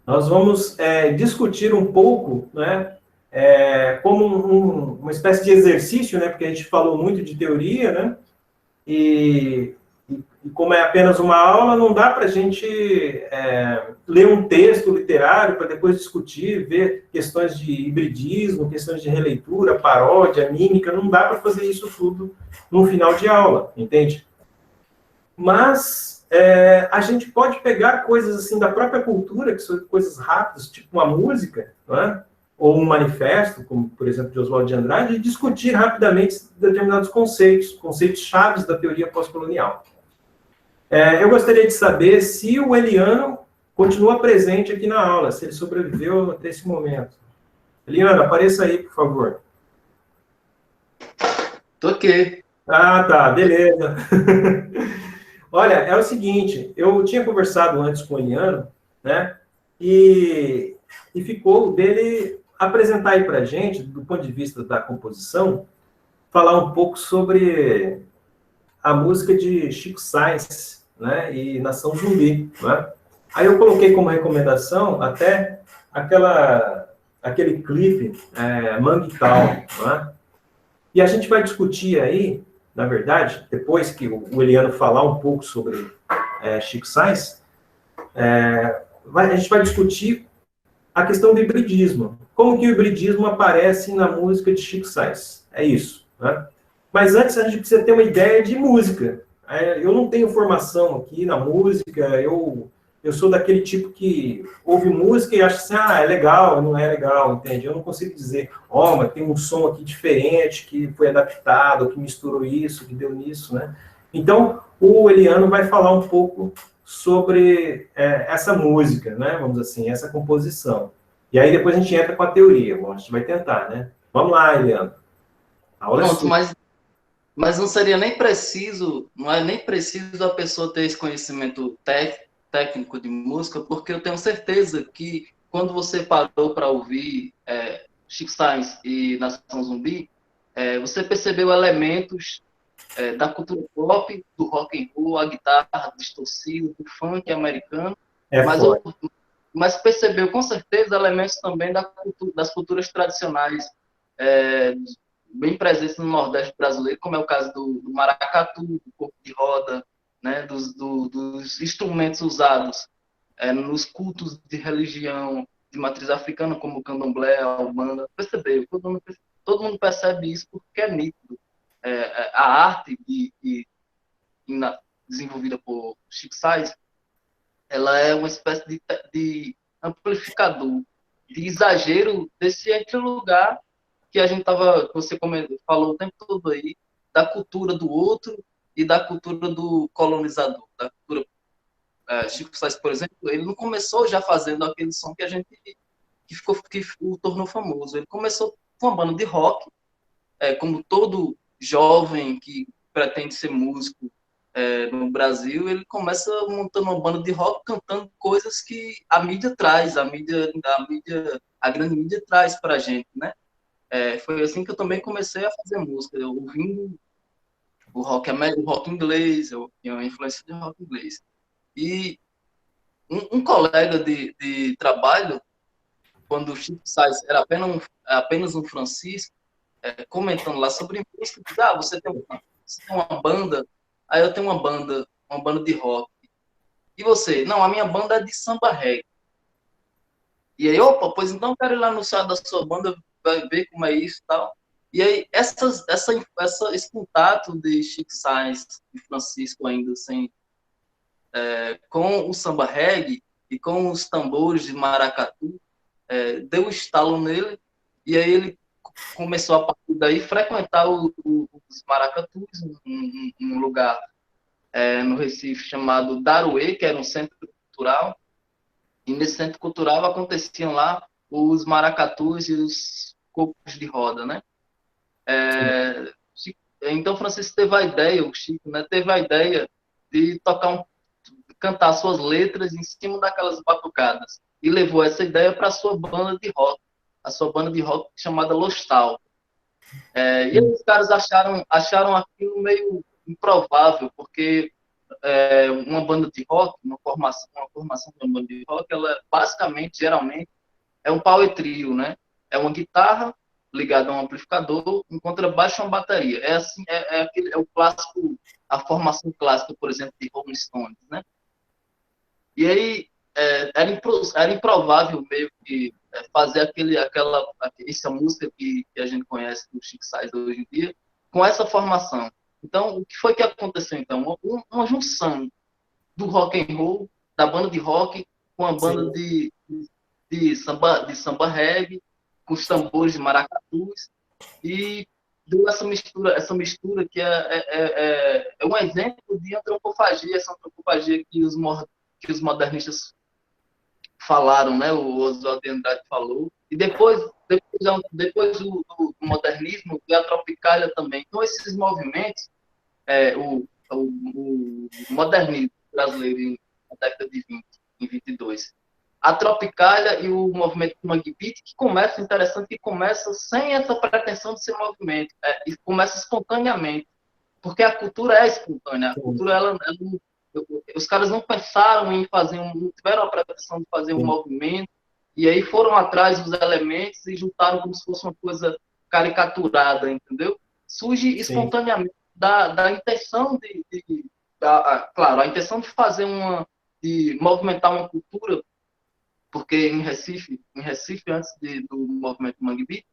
Nós vamos discutir um pouco, né, como uma espécie de exercício, né, porque a gente falou muito de teoria, né, e, e como é apenas uma aula, não dá para a gente ler um texto literário para depois discutir, ver questões de hibridismo, questões de releitura, paródia, mímica, não dá para fazer isso tudo no final de aula, entende? Mas a gente pode pegar coisas assim da própria cultura, que são coisas rápidas, tipo uma música, não é? Ou um manifesto, como por exemplo de Oswald de Andrade, e discutir rapidamente determinados conceitos, conceitos chaves da teoria pós-colonial. Eu gostaria de saber se o Eliano continua presente aqui na aula, se ele sobreviveu até esse momento. Eliano, apareça aí, por favor. Tô aqui. Ah, tá, beleza. Olha, é o seguinte, eu tinha conversado antes com o Eliano, né? E ficou dele apresentar aí para a gente, do ponto de vista da composição, falar um pouco sobre a música de Chico Sainz, né? E Nação Zumbi, né? Aí eu coloquei como recomendação até aquele clipe Mangue Tal, né? E a gente vai discutir aí, na verdade, depois que o Eliano falar um pouco sobre Chico Sainz, a gente vai discutir a questão do hibridismo. Como que o hibridismo aparece na música de Chico Sainz? É isso. Né? Mas antes a gente precisa ter uma ideia de música. Eu não tenho formação aqui na música, eu sou daquele tipo que ouve música e acha assim, é legal, não é legal, entende? Eu não consigo dizer, mas tem um som aqui diferente, que foi adaptado, que misturou isso, que deu nisso, né? Então, o Eliano vai falar um pouco sobre essa música, né? Vamos dizer assim, essa composição. E aí depois a gente entra com a teoria. Bom, a gente vai tentar, né? Vamos lá, Eliano. A aula é Pronto, sua. mas não seria nem preciso, não é nem preciso a pessoa ter esse conhecimento técnico de música, porque eu tenho certeza que quando você parou para ouvir Chico Sainz e Nação Zumbi, você percebeu elementos da cultura pop, do rock and roll, a guitarra distorcida, do funk americano, É mas, forte. mas percebeu com certeza elementos também das culturas tradicionais é, bem presentes no Nordeste brasileiro, como é o caso do maracatu, do corpo de roda, né, dos instrumentos usados nos cultos de religião de matriz africana, como o candomblé, a umbanda. Percebeu? Todo mundo percebe isso porque é nítido. A arte desenvolvida por Chico Sainz, ela é uma espécie de amplificador, de exagero desse lugar que a gente tava, você falou o tempo todo aí, da cultura do outro e da cultura do colonizador, da cultura Chico Sainz, por exemplo, ele não começou já fazendo aquele som que a gente que o tornou famoso. Ele começou com uma banda de rock, como todo jovem que pretende ser músico no Brasil, ele começa montando uma banda de rock, cantando coisas que a mídia traz, a grande mídia traz para a gente, né? Foi assim que eu também comecei a fazer música, eu ouvindo o rock inglês, eu tinha uma influência de rock inglês. E um colega de trabalho, quando o Chico Sainz era apenas um Francisco, comentando lá sobre música, diz, você tem uma banda, aí eu tenho uma banda de rock. E você? Não, a minha banda é de samba reggae. E aí, opa, pois então eu quero ir lá no site da sua banda, vai ver como é isso e tal. E aí, esse contato de Chico Sainz e Francisco ainda, assim, com o samba reggae e com os tambores de maracatu, deu um estalo nele, e aí ele começou a partir daí frequentar os maracatus, um lugar no Recife chamado Daruê, que era um centro cultural, e nesse centro cultural aconteciam lá os maracatus e os copos de roda, né? Então Francisco teve a ideia, o Chico, né, teve a ideia de cantar suas letras em cima daquelas batucadas e levou essa ideia para a sua banda de rock, a sua banda de rock chamada Lostal. E aí os caras acharam aquilo meio improvável, porque uma banda de rock, uma formação de uma banda de rock, ela basicamente, geralmente, é um power trio, né? É uma guitarra ligada a um amplificador, um contrabaixo e uma bateria. É assim, é o clássico, a formação clássica, por exemplo, de Rolling Stones, né? E aí era improvável meio que fazer essa música que a gente conhece do Chico Sainz hoje em dia com essa formação. Então, o que foi que aconteceu então? Uma junção do rock and roll, da banda de rock, com a banda Sim. de samba reggae, com os tambores de maracatus, e deu essa mistura que é um exemplo de antropofagia, essa antropofagia que os modernistas falaram, né? O Oswald de Andrade falou, e depois do modernismo e a Tropicália também. Então, esses movimentos, o modernismo brasileiro na década de 20, em 22. A Tropicália e o movimento Mangue Beat, que começa, interessante, que começa sem essa pretensão de ser movimento, e começa espontaneamente, porque a cultura é espontânea, a cultura, os caras não pensaram em fazer, não tiveram a pretensão de fazer um movimento, e aí foram atrás dos elementos e juntaram como se fosse uma coisa caricaturada, entendeu? Surge espontaneamente da intenção claro, a intenção de fazer de movimentar uma cultura, porque em Recife antes do movimento Mangue Beat,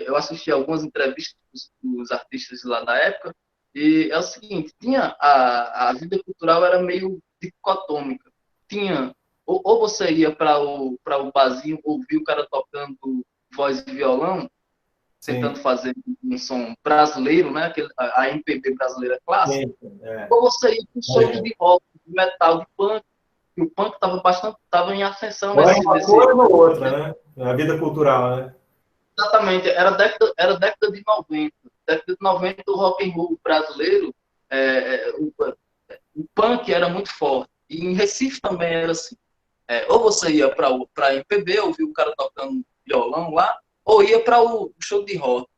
eu assisti algumas entrevistas dos artistas lá da época, e é o seguinte, a vida cultural era meio dicotômica. Tinha, ou você ia para o barzinho ouvir o cara tocando voz e violão, tentando fazer um som brasileiro, né? A MPB brasileira clássica, ou você ia para shows de rock, de metal, de punk, e o punk estava em ascensão. Ou era uma coisa ou outra, né? A vida cultural, né? Exatamente, era década de 90. Década de 90, o rock and roll brasileiro, o punk era muito forte. E em Recife também era assim. Ou você ia para MPB, ouvir o cara tocando violão lá, ou ia para o show de rock.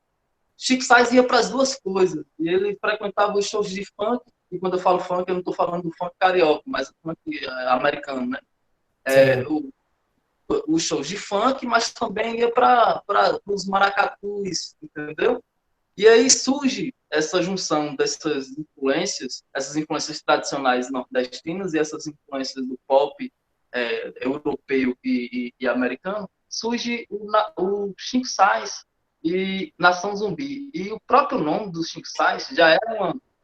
Chico Sainz ia para as duas coisas. E ele frequentava os shows de funk, e quando eu falo funk, eu não estou falando do funk carioca, mas do funk americano, né? Os shows de funk, mas também ia para os maracatus, entendeu? E aí surge essa junção essas influências tradicionais nordestinas e essas influências do pop europeu e americano, surge o Chico Sainz e Nação Zumbi. E o próprio nome do Chico Sainz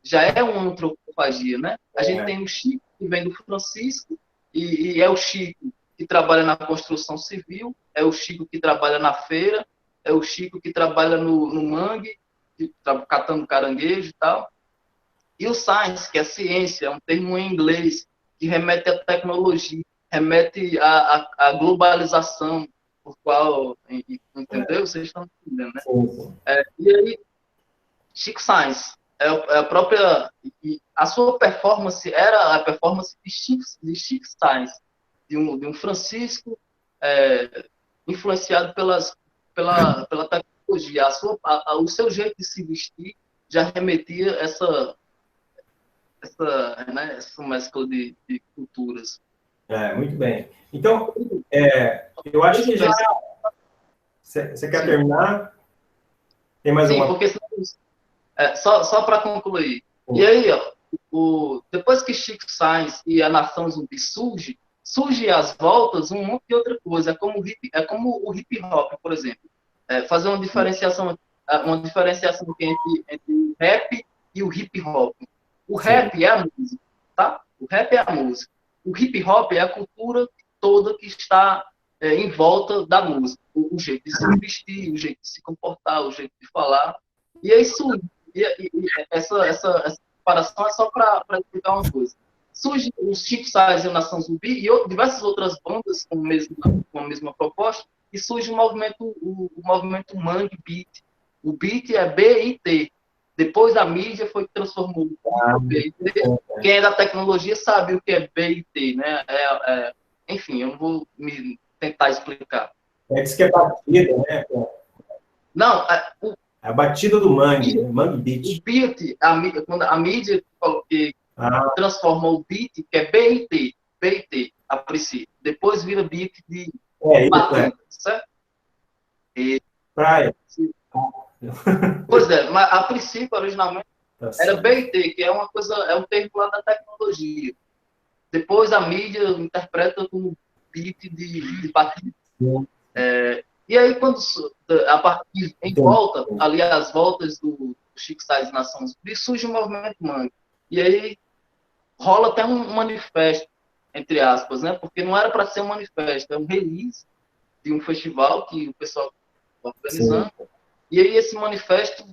já é uma antropofagia, né? A gente tem o Chico, que vem do Francisco, e é o Chico que trabalha na construção civil, é o Chico que trabalha na feira, é o Chico que trabalha no mangue, catando caranguejo e tal. E o science, que é ciência, é um termo em inglês que remete à tecnologia, remete à globalização, por qual, entendeu? Vocês estão entendendo, né? E aí, Chico Sainz, a própria, a sua performance era a performance de Chico Sainz, de um Francisco influenciado pela tecnologia. O seu jeito de se vestir já remetia essa mescla de culturas. Muito bem. Então, eu acho que já... Você quer terminar? Tem mais Sim, uma? porque só para concluir. E aí, depois que Chico Sainz e a Nação Zumbi surge às voltas um monte de outra coisa. É como o hip hop, por exemplo. Fazer uma diferenciação aqui entre o rap e o hip hop. O rap é a música, tá? O rap é a música. O hip hop é a cultura toda que está em volta da música. O jeito de se vestir, o jeito de se comportar, o jeito de falar. E é isso. Essa comparação é só para explicar uma coisa. Surge o Chico Sainz e a Nação Zumbi e diversas outras bandas com a mesma proposta, e surge o movimento Mangue Beat. O beat é B-I-T. Depois a mídia foi que transformou o B-I-T. Quem é da tecnologia sabe o que é B-I-T, né? Enfim, eu não vou me tentar explicar. Diz que é batida, né? Não, a batida do Mangue Beat. O beat, quando a mídia transforma o beat, que é BIT, a princípio. Depois vira beat de batida, certo? E, praia. pois é, mas a princípio, originalmente, era BIT, que é uma coisa, é um termo lá da tecnologia. Depois a mídia interpreta como beat de batida. E aí, quando a partir em volta, ali as voltas do Chico Sainz Nação Zumbi, surge o movimento mangue. E aí rola até um manifesto, entre aspas, né? Porque não era para ser um manifesto, é um release de um festival que o pessoal está organizando. Sim. E aí esse manifesto,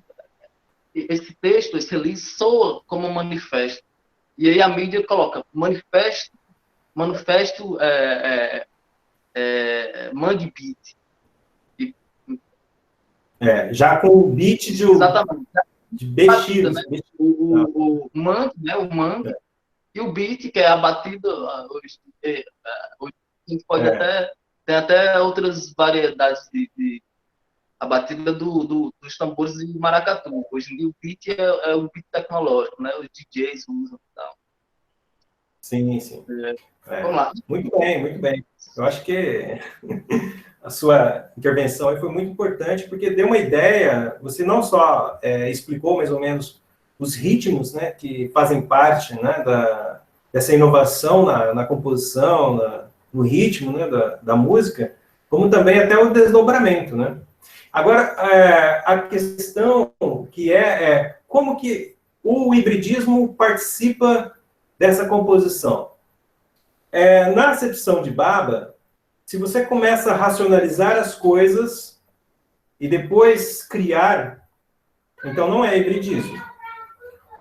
esse texto, esse release soa como um manifesto. E aí a mídia coloca manifesto Mangue Beat. Já com o beat de, exatamente. De BX. Batida, né? O mangue, né? O mangue. E o beat, que é a batida. Hoje a gente pode até. Tem até outras variedades a batida dos tambores de maracatu. Hoje em dia o beat é o beat tecnológico, né? Os DJs usam e tal. Sim. Vamos lá. Muito bem. Eu acho que a sua intervenção aí foi muito importante, porque deu uma ideia, você não só explicou mais ou menos os ritmos, né, que fazem parte, né, dessa inovação na composição, no ritmo, né, da música, como também até o desdobramento, né. Agora, a questão que como que o hibridismo participa dessa composição? Na acepção de Baba, se você começa a racionalizar as coisas e depois criar, então não é hibridismo.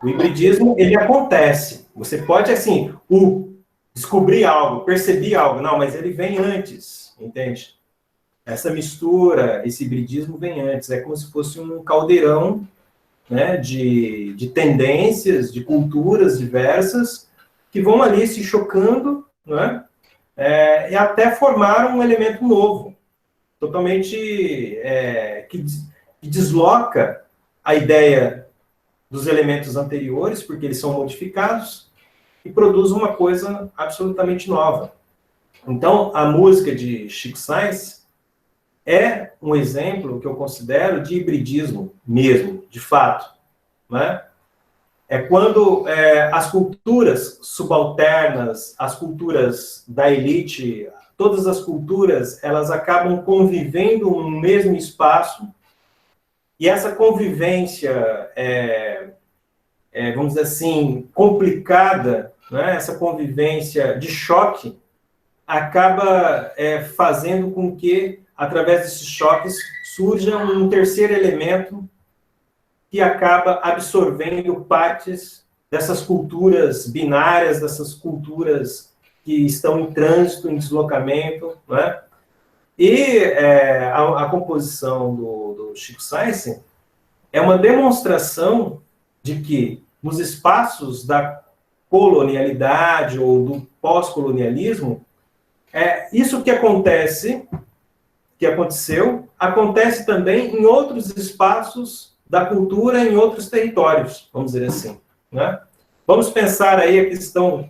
O hibridismo, ele acontece. Você pode, assim, descobrir algo, perceber algo. Não, mas ele vem antes, entende? Essa mistura, esse hibridismo vem antes. É como se fosse um caldeirão, né, de tendências, de culturas diversas, que vão ali se chocando, né? E até formar um elemento novo, totalmente que desloca a ideia dos elementos anteriores, porque eles são modificados, e produz uma coisa absolutamente nova. Então, a música de Chico Sainz é um exemplo que eu considero de hibridismo mesmo, de fato, né? É quando as culturas subalternas, as culturas da elite, todas as culturas, elas acabam convivendo no mesmo espaço, e essa convivência, vamos dizer assim, complicada, né? Essa convivência de choque, acaba fazendo com que, através desses choques, surja um terceiro elemento que acaba absorvendo partes dessas culturas binárias, dessas culturas que estão em trânsito, em deslocamento, né? E a composição do Chico Sainz é uma demonstração de que, nos espaços da colonialidade ou do pós-colonialismo, isso que aconteceu, acontece também em outros espaços da cultura em outros territórios, vamos dizer assim, né? Vamos pensar aí a questão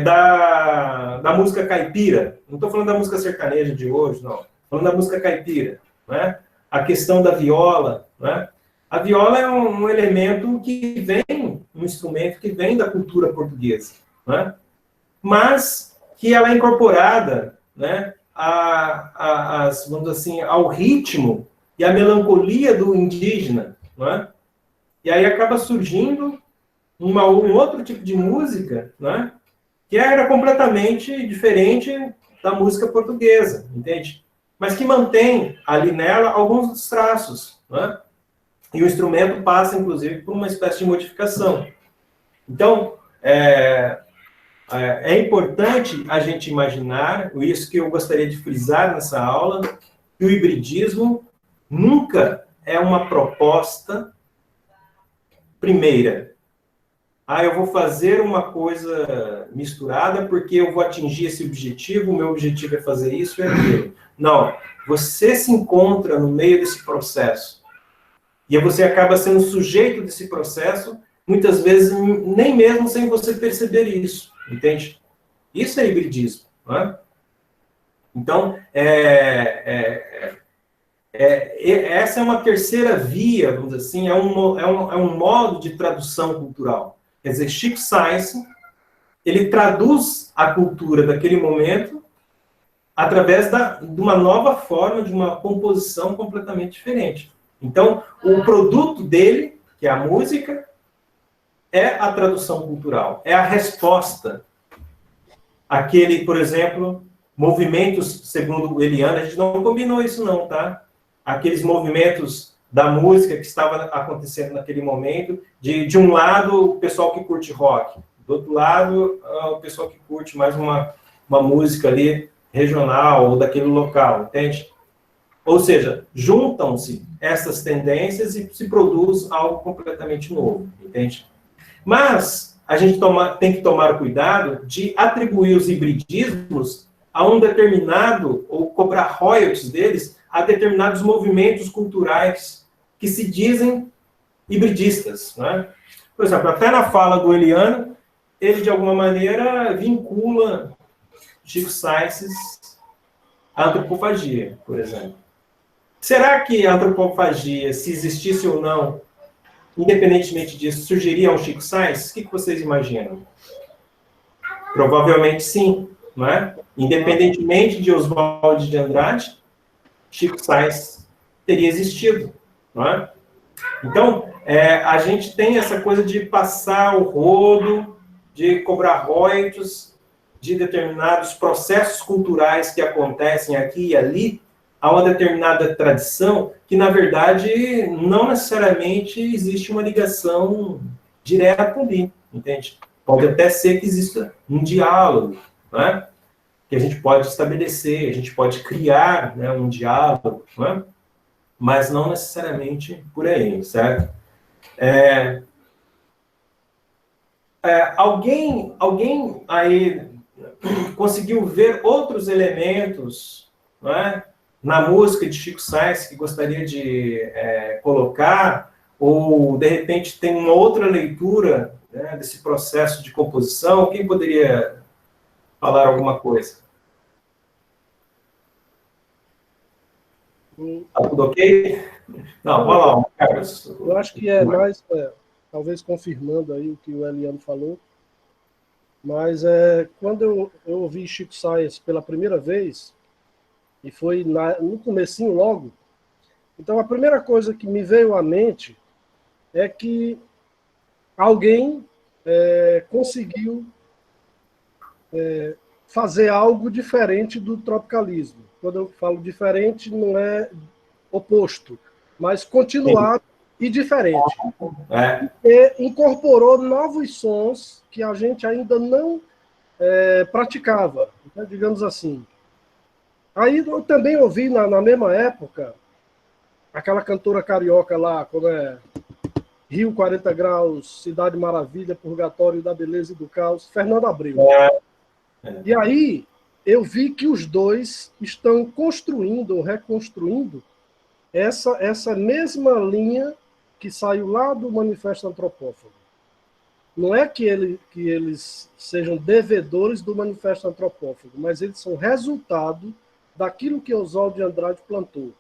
da música caipira. Não estou falando da música sertaneja de hoje, não. Estou falando da música caipira, né? A questão da viola, né? A viola é um elemento que vem, um instrumento que vem da cultura portuguesa, né? Mas que ela é incorporada, né, vamos dizer assim, ao ritmo e à melancolia do indígena, né? E aí acaba surgindo um outro tipo de música, né, que era completamente diferente da música portuguesa, entende? Mas que mantém ali nela alguns dos traços, né? E o instrumento passa, inclusive, por uma espécie de modificação. Então, é importante a gente imaginar, isso que eu gostaria de frisar nessa aula, que o hibridismo nunca é uma proposta primeira. Eu vou fazer uma coisa misturada porque eu vou atingir esse objetivo, o meu objetivo é fazer isso e aquilo. Não, você se encontra no meio desse processo. E você acaba sendo sujeito desse processo muitas vezes, nem mesmo sem você perceber isso, entende? Isso é hibridismo, não é? Então, essa é uma terceira via, vamos dizer assim, é um modo de tradução cultural. Quer dizer, Chico Sainz, ele traduz a cultura daquele momento através de uma nova forma, de uma composição completamente diferente. Então, o produto dele, que é a música, é a tradução cultural, é a resposta àquele, por exemplo, movimentos, segundo o Eliane, a gente não combinou isso não, tá? Aqueles movimentos da música que estava acontecendo naquele momento, de um lado, o pessoal que curte rock, do outro lado, o pessoal que curte mais uma música ali regional ou daquele local, entende? Ou seja, juntam-se essas tendências e se produz algo completamente novo, entende? Mas a gente tem que tomar cuidado de atribuir os hibridismos a um determinado, ou cobrar royalties deles, a determinados movimentos culturais que se dizem hibridistas, né? Por exemplo, até na fala do Eliano, ele, de alguma maneira, vincula Chico Sainz à antropofagia, por exemplo. Será que a antropofagia, se existisse ou não, independentemente disso, surgiria um Chico Sainz? O que vocês imaginam? Provavelmente sim, não é? Independentemente de Oswald de Andrade, Chico Sainz teria existido, não é? Então, a gente tem essa coisa de passar o rodo, de cobrar royalties de determinados processos culturais que acontecem aqui e ali, a uma determinada tradição que, na verdade, não necessariamente existe uma ligação direta ali, entende? Pode até ser que exista um diálogo, né? Que a gente pode estabelecer, a gente pode criar, né, um diálogo, né? Mas não necessariamente por aí, certo? Alguém aí conseguiu ver outros elementos, não é, na música de Chico Sainz que gostaria de colocar, ou de repente tem uma outra leitura, né, desse processo de composição? Quem poderia falar alguma coisa? Tá tudo ok? Não, vamos lá, Carlos. Eu acho que é mais, talvez confirmando aí o que o Eliano falou, mas quando eu ouvi Chico Sainz pela primeira vez, e foi no comecinho logo, então a primeira coisa que me veio à mente é que alguém conseguiu fazer algo diferente do tropicalismo. Quando eu falo diferente, não é oposto, mas continuado e diferente. E incorporou novos sons que a gente ainda não praticava, né, digamos assim. Aí eu também ouvi na mesma época aquela cantora carioca lá, como é Rio 40 Graus, Cidade Maravilha, Purgatório da Beleza e do Caos, Fernando Abreu. E aí eu vi que os dois estão construindo ou reconstruindo essa mesma linha que saiu lá do Manifesto Antropófago. Não é que eles sejam devedores do Manifesto Antropófago, mas eles são resultado daquilo que Oswald de Andrade plantou,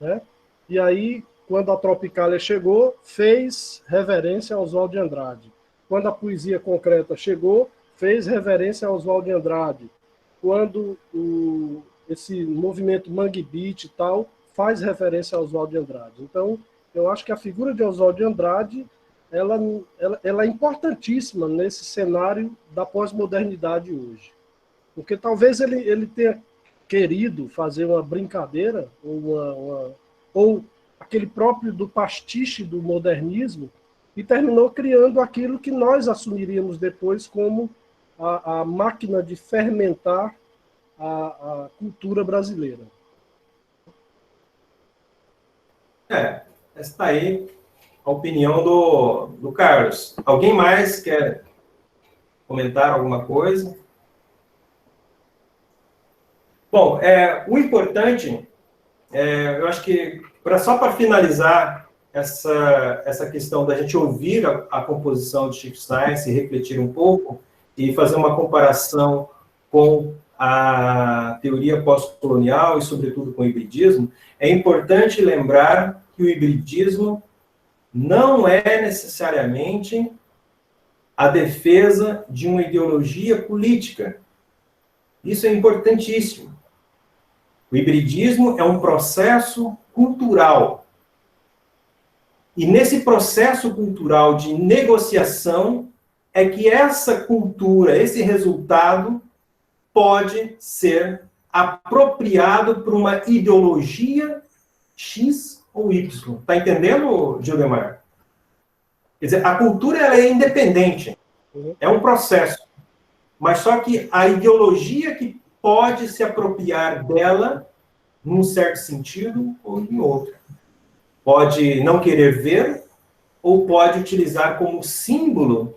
né? E aí, quando a Tropicália chegou, fez reverência a Oswald de Andrade. Quando a poesia concreta chegou, fez reverência a Oswald de Andrade. Quando esse movimento Mangue Beat e tal, faz referência a Oswald de Andrade. Então, eu acho que a figura de Oswald de Andrade ela é importantíssima nesse cenário da pós-modernidade hoje. Porque talvez ele tenha querido fazer uma brincadeira, ou aquele próprio do pastiche do modernismo, e terminou criando aquilo que nós assumiríamos depois como a máquina de fermentar a cultura brasileira. Essa aí a opinião do Carlos. Alguém mais quer comentar alguma coisa? Bom, o importante, eu acho que, só para finalizar essa questão da gente ouvir a composição de Chico Science e refletir um pouco e fazer uma comparação com a teoria pós-colonial e, sobretudo, com o hibridismo, é importante lembrar que o hibridismo não é necessariamente a defesa de uma ideologia política. Isso é importantíssimo. O hibridismo é um processo cultural. E nesse processo cultural de negociação é que essa cultura, esse resultado, pode ser apropriado por uma ideologia X ou Y. Está entendendo, Gildemar? Quer dizer, a cultura ela é independente, é um processo. Mas só que a ideologia que pode se apropriar dela, num certo sentido ou em outro. Pode não querer ver, ou pode utilizar como símbolo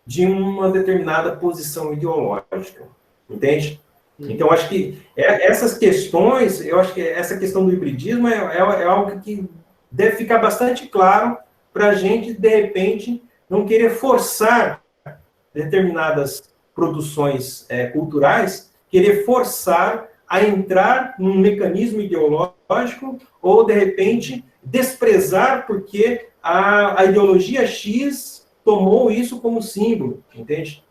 de uma determinada posição ideológica. Entende? Então, acho que essas questões, eu acho que essa questão do hibridismo é algo que deve ficar bastante claro para a gente, de repente, não querer forçar determinadas produções culturais, querer forçar a entrar num mecanismo ideológico ou, de repente, desprezar porque a ideologia X tomou isso como símbolo, entende?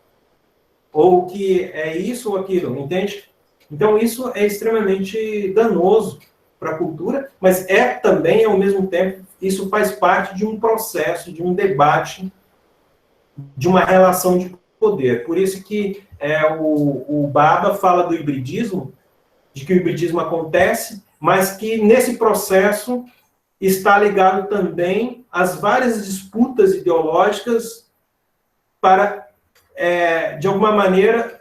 Ou que é isso ou aquilo, entende? Então, isso é extremamente danoso para a cultura, mas também, ao mesmo tempo, isso faz parte de um processo, de um debate, de uma relação de poder. Por isso que o Baba fala do hibridismo, de que o hibridismo acontece, mas que nesse processo está ligado também às várias disputas ideológicas para, de alguma maneira,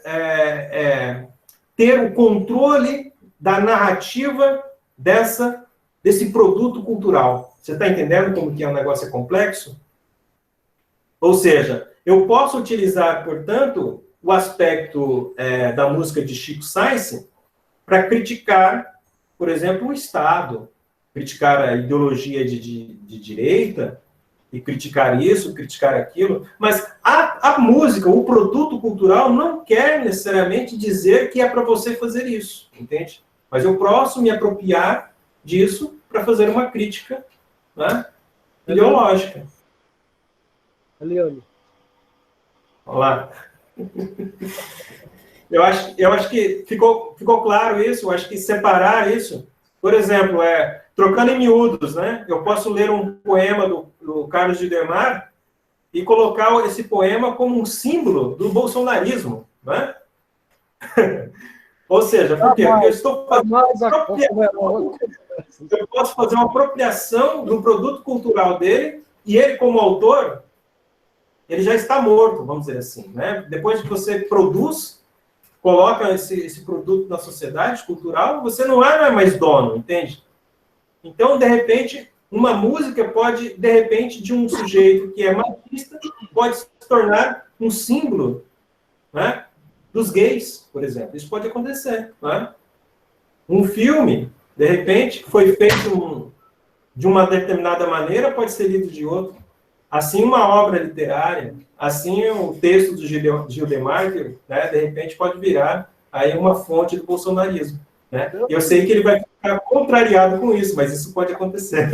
ter o controle da narrativa desse produto cultural. Você está entendendo como que o negócio é complexo? Ou seja, eu posso utilizar, portanto, o aspecto da música de Chico Science para criticar, por exemplo, o Estado, criticar a ideologia de direita, e criticar isso, criticar aquilo, mas a música, o produto cultural, não quer necessariamente dizer que é para você fazer isso, entende? Mas eu posso me apropriar disso para fazer uma crítica, né, ideológica. Eliane. Olá. Eu acho que ficou claro isso, eu acho que separar isso, por exemplo, trocando em miúdos, né? Eu posso ler um poema do Carlos Gildemar e colocar esse poema como um símbolo do bolsonarismo, né? Ou seja, por quê? Porque eu estou eu posso fazer uma apropriação do produto cultural dele, e ele, como autor, ele já está morto, vamos dizer assim, né? Depois que você produz, coloca esse produto na sociedade cultural, você não é mais dono, entende? Então, de repente, uma música pode, de repente, de um sujeito que é machista, pode se tornar um símbolo, né, dos gays, por exemplo. Isso pode acontecer, né? Um filme, de repente, que foi feito de uma determinada maneira, pode ser lido de outra. Assim, uma obra literária, assim, o texto do Gildemar, né, de repente, pode virar aí uma fonte do bolsonarismo. Né? Eu sei que ele vai ficar contrariado com isso, mas isso pode acontecer.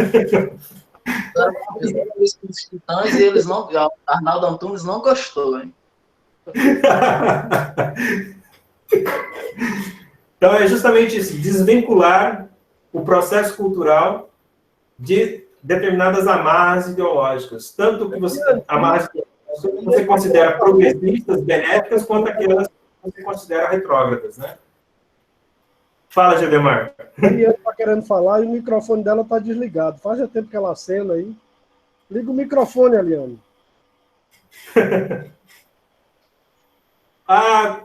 Os Titãs, eles não, Arnaldo Antunes não gostou, hein? Então, é justamente isso, desvincular o processo cultural de determinadas amarras ideológicas. Tanto que amarras que você considera progressistas, benéficas, quanto aquelas que você considera retrógradas, né? Fala, Gildemar. A Eliane está querendo falar e o microfone dela está desligado. Faz tempo que ela acena aí. Liga o microfone, Eliane.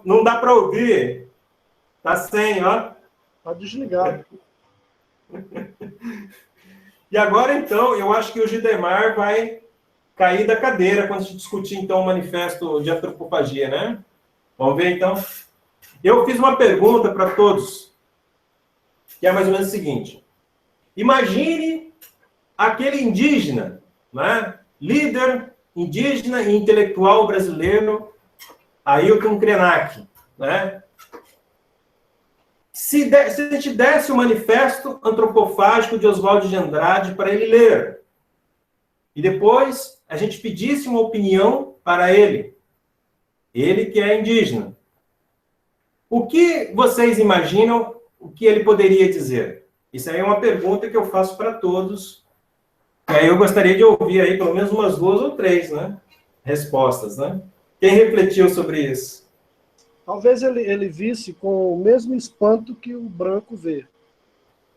Não dá para ouvir. Tá sem, ó. Está desligado. E agora, então, eu acho que o Gildemar vai cair da cadeira quando a gente discutir, então, o manifesto de antropofagia, né? Vamos ver, então? Eu fiz uma pergunta para todos, que é mais ou menos o seguinte. Imagine aquele indígena, né? Líder indígena e intelectual brasileiro, Ailton Krenak, né? Se a gente desse o Manifesto Antropofágico de Oswald de Andrade para ele ler, e depois a gente pedisse uma opinião para ele que é indígena, o que vocês imaginam o que ele poderia dizer? Isso aí é uma pergunta que eu faço para todos, e aí eu gostaria de ouvir aí pelo menos umas 2 ou 3, né, respostas, né? Quem refletiu sobre isso? Talvez ele visse com o mesmo espanto que o branco vê.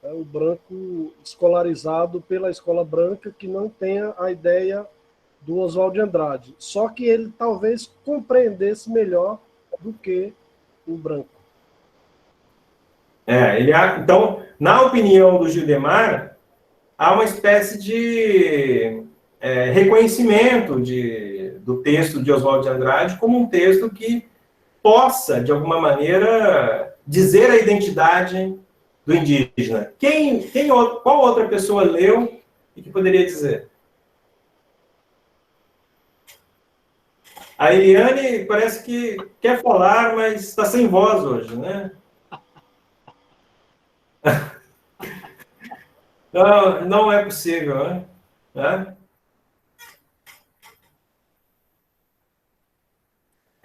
É o branco escolarizado pela escola branca que não tenha a ideia do Oswald de Andrade. Só que ele talvez compreendesse melhor do que o branco. Então, na opinião do Gildemar, há uma espécie de reconhecimento do texto de Oswald de Andrade como um texto que possa, de alguma maneira, dizer a identidade do indígena. Qual outra pessoa leu e que poderia dizer? A Eliane parece que quer falar, mas está sem voz hoje, né? Não, não é possível, né?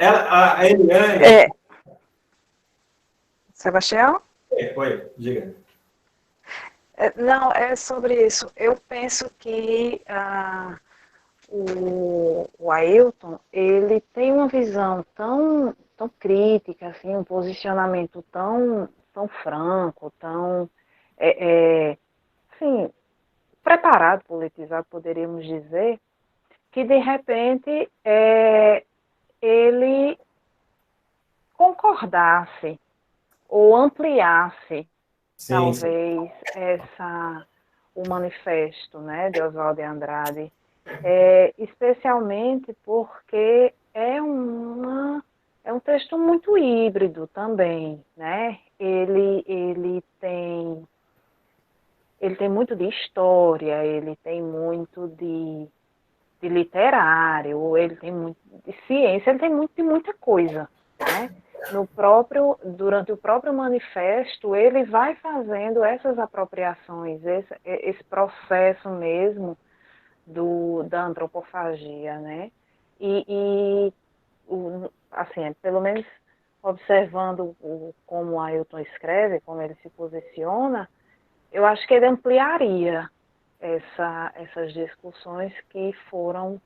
A Eliane... Sebastião? Oi, diga. Não, é sobre isso. Eu penso que o Ailton, ele tem uma visão tão crítica, assim, um posicionamento tão franco, tão, assim, preparado, politizado, poderíamos dizer, que, de repente, ele concordasse ou ampliasse, Sim, talvez, o manifesto, né, de Oswald de Andrade, especialmente porque é um texto muito híbrido também, né? Ele tem muito de história, ele tem muito de literário, ele tem muito de ciência, ele tem muito de muita coisa, né? Durante o próprio manifesto, ele vai fazendo essas apropriações, esse processo mesmo da antropofagia, né? Assim, pelo menos observando como o Ailton escreve, como ele se posiciona, eu acho que ele ampliaria essas discussões que foram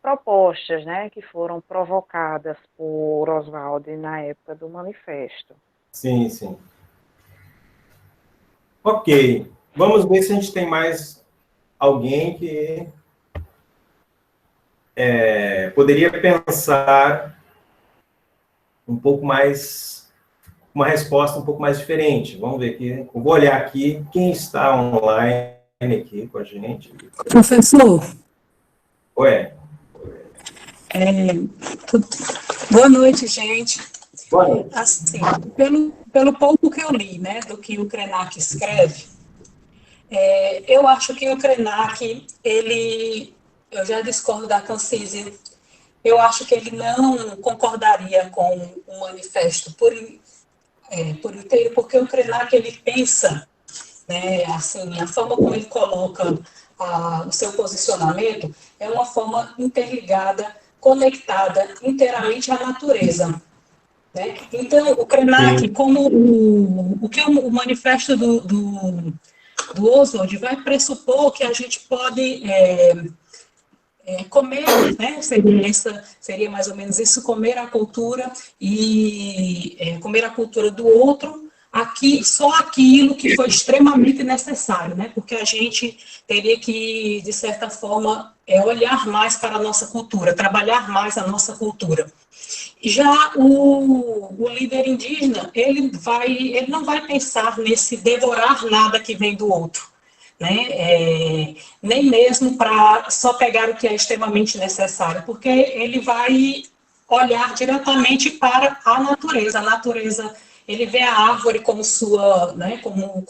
propostas, né, que foram provocadas por Oswald na época do manifesto. Sim, sim. Ok. Vamos ver se a gente tem mais alguém que poderia pensar um pouco mais, uma resposta um pouco mais diferente. Vamos ver aqui. Eu vou olhar aqui quem está online aqui com a gente. Professor. Oi. Boa noite, gente. Boa noite. Assim, pelo pouco que eu li, né, do que o Krenak escreve, eu acho que o Krenak, eu já discordo da Cancise, eu acho que ele não concordaria com o manifesto por inteiro, porque o Krenak, ele pensa, né, assim, a forma como ele coloca o seu posicionamento é uma forma interligada, conectada inteiramente à natureza. Né? Então, o Krenak, como o que o manifesto do Oswald vai pressupor que a gente pode comer, né? Seria mais ou menos isso, comer a cultura e comer a cultura do outro, só aquilo que foi extremamente necessário, né? Porque a gente teria que, de certa forma, olhar mais para a nossa cultura, trabalhar mais a nossa cultura. Já o líder indígena, ele não vai pensar nesse devorar nada que vem do outro, né? Nem mesmo para só pegar o que é extremamente necessário, porque ele vai olhar diretamente para a natureza. A natureza, ele vê a árvore como sua, né, como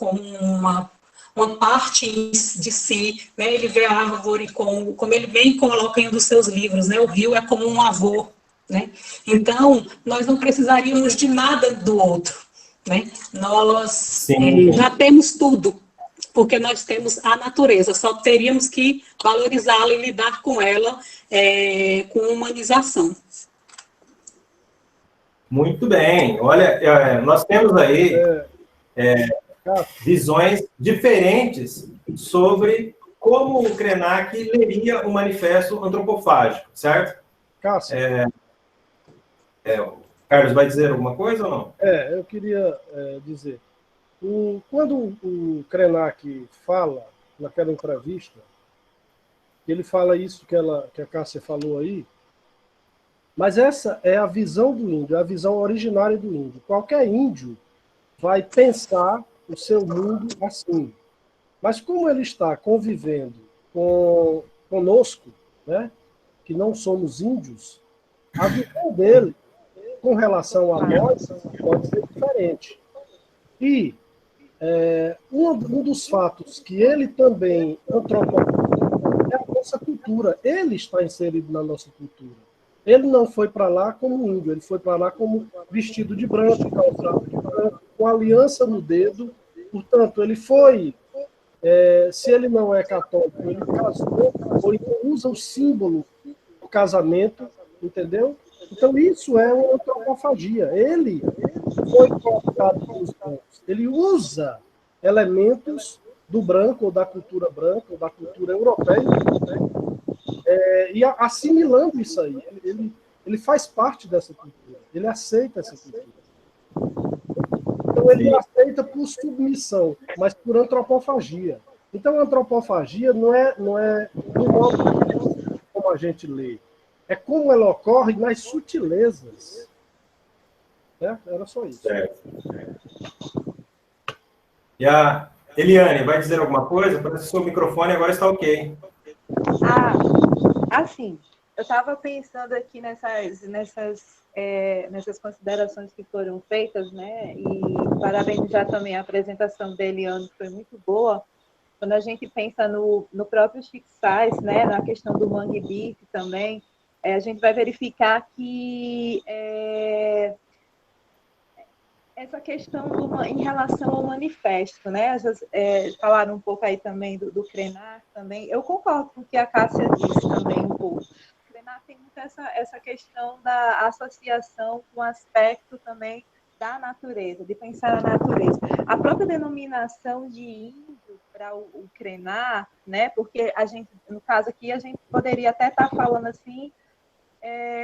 uma parte de si, né? Ele vê a árvore como ele bem coloca em um dos seus livros, né? O rio é como um avô, né? Então, nós não precisaríamos de nada do outro, né? Nós já temos tudo, porque nós temos a natureza, só teríamos que valorizá-la e lidar com ela com humanização. Muito bem. Olha, nós temos aí visões diferentes sobre como o Krenak leria o manifesto antropofágico, certo? Cássio. Carlos, vai dizer alguma coisa ou não? Eu queria dizer, quando o Krenak fala naquela entrevista, ele fala isso que a Cássia falou aí, mas essa é a visão do índio, é a visão originária do índio. Qualquer índio vai pensar o seu mundo assim. Mas como ele está convivendo conosco, né, que não somos índios, a visão dele com relação a nós pode ser diferente. E um dos fatos que ele também antropologiza é a nossa cultura. Ele está inserido na nossa cultura. Ele não foi para lá como índio, ele foi para lá como vestido de branco, calçado de branco, com aliança no dedo. Portanto, ele foi, se ele não é católico, ele casou, ou então usa o símbolo do casamento, entendeu? Então, isso é uma antropofagia. Ele foi colocado pelos brancos. Ele usa elementos do branco, ou da cultura branca, ou da cultura europeia, né? E assimilando isso aí. Ele faz parte dessa cultura. Ele aceita essa cultura. Então, ele aceita por submissão, mas por antropofagia. Então, a antropofagia não é do modo como a gente lê. É como ela ocorre nas sutilezas. Era só isso. Certo. E a Eliane, vai dizer alguma coisa? Parece que o seu microfone agora está ok. Assim, eu estava pensando aqui nessas considerações que foram feitas, né? E parabenizar também a apresentação da Eliane, que foi muito boa. Quando a gente pensa no próprio Chico Sainz, né? Na questão do Mangue Beat também, a gente vai verificar que essa questão em relação ao manifesto, né? Falaram um pouco aí também do Krenak também. Eu concordo com o que a Cássia disse também um pouco. O Krenak tem muito essa questão da associação com o aspecto também da natureza, de pensar na natureza. A própria denominação de índio para o Krenak, né? Porque a gente, no caso aqui, a gente poderia até estar falando assim,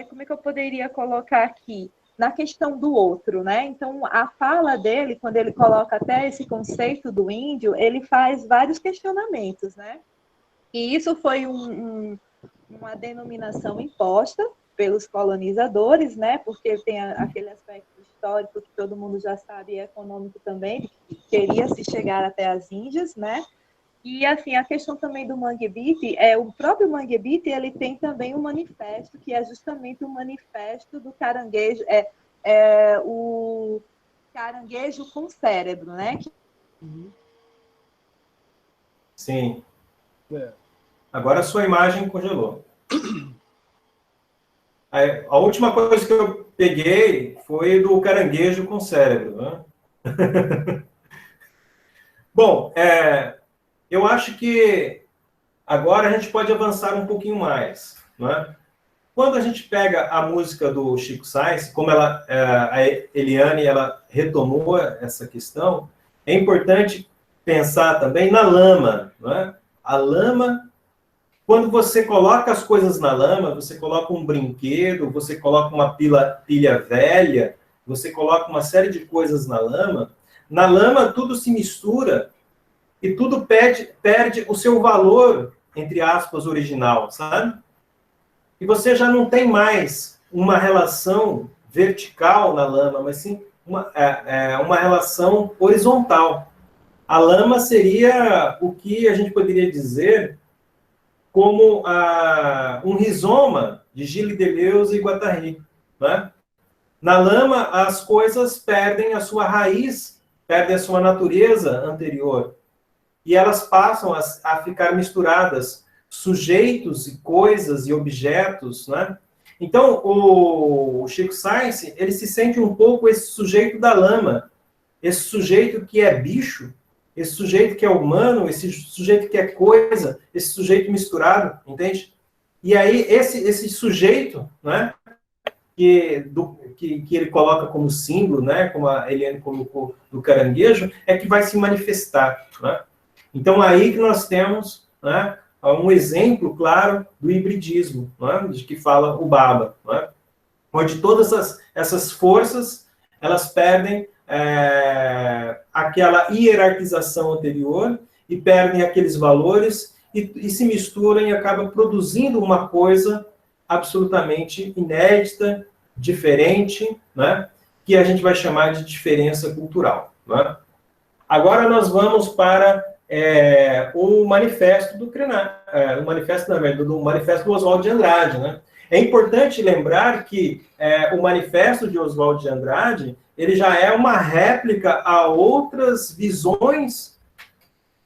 como é que eu poderia colocar aqui? Na questão do outro, né? Então, a fala dele, quando ele coloca até esse conceito do índio, ele faz vários questionamentos, né? E isso foi uma denominação imposta pelos colonizadores, né? Porque tem aquele aspecto histórico que todo mundo já sabe, e econômico também, que queria se chegar até as Índias, né? E, assim, a questão também do Mangue Beat, o próprio Mangue Beat, ele tem também um manifesto, que é justamente o manifesto do caranguejo, o caranguejo com cérebro, né? Sim. Agora a sua imagem congelou. A última coisa que eu peguei foi do caranguejo com cérebro, né? Bom, eu acho que agora a gente pode avançar um pouquinho mais, não é? Quando a gente pega a música do Chico Sainz, como a Eliane ela retomou essa questão, é importante pensar também na lama, não é? A lama, quando você coloca as coisas na lama, você coloca um brinquedo, você coloca uma pilha velha, você coloca uma série de coisas na lama tudo se mistura e tudo perde o seu valor, entre aspas, original, sabe? E você já não tem mais uma relação vertical na lama, mas sim uma relação horizontal. A lama seria o que a gente poderia dizer como um rizoma de Gilles Deleuze e Guattari, né? Na lama, as coisas perdem a sua raiz, perdem a sua natureza anterior. e elas passam a ficar misturadas, sujeitos e coisas e objetos, né? Então, o Chico Science, ele se sente um pouco esse sujeito da lama, esse sujeito que é bicho, esse sujeito que é humano, esse sujeito que é coisa, esse sujeito misturado, entende? E aí, esse sujeito, né, que ele coloca como símbolo, né, como a Eliane colocou do caranguejo, é que vai se manifestar, né? Então, aí que nós temos, né, um exemplo claro do hibridismo, né, de que fala o Baba, né, onde todas essas forças, elas perdem aquela hierarquização anterior e perdem aqueles valores e se misturam e acabam produzindo uma coisa absolutamente inédita, diferente, né, que a gente vai chamar de diferença cultural, né? Agora nós vamos para o manifesto do Krenak, o manifesto, na verdade, do manifesto do Oswald de Andrade, né? É importante lembrar que o manifesto de Oswald de Andrade, ele já é uma réplica a outras visões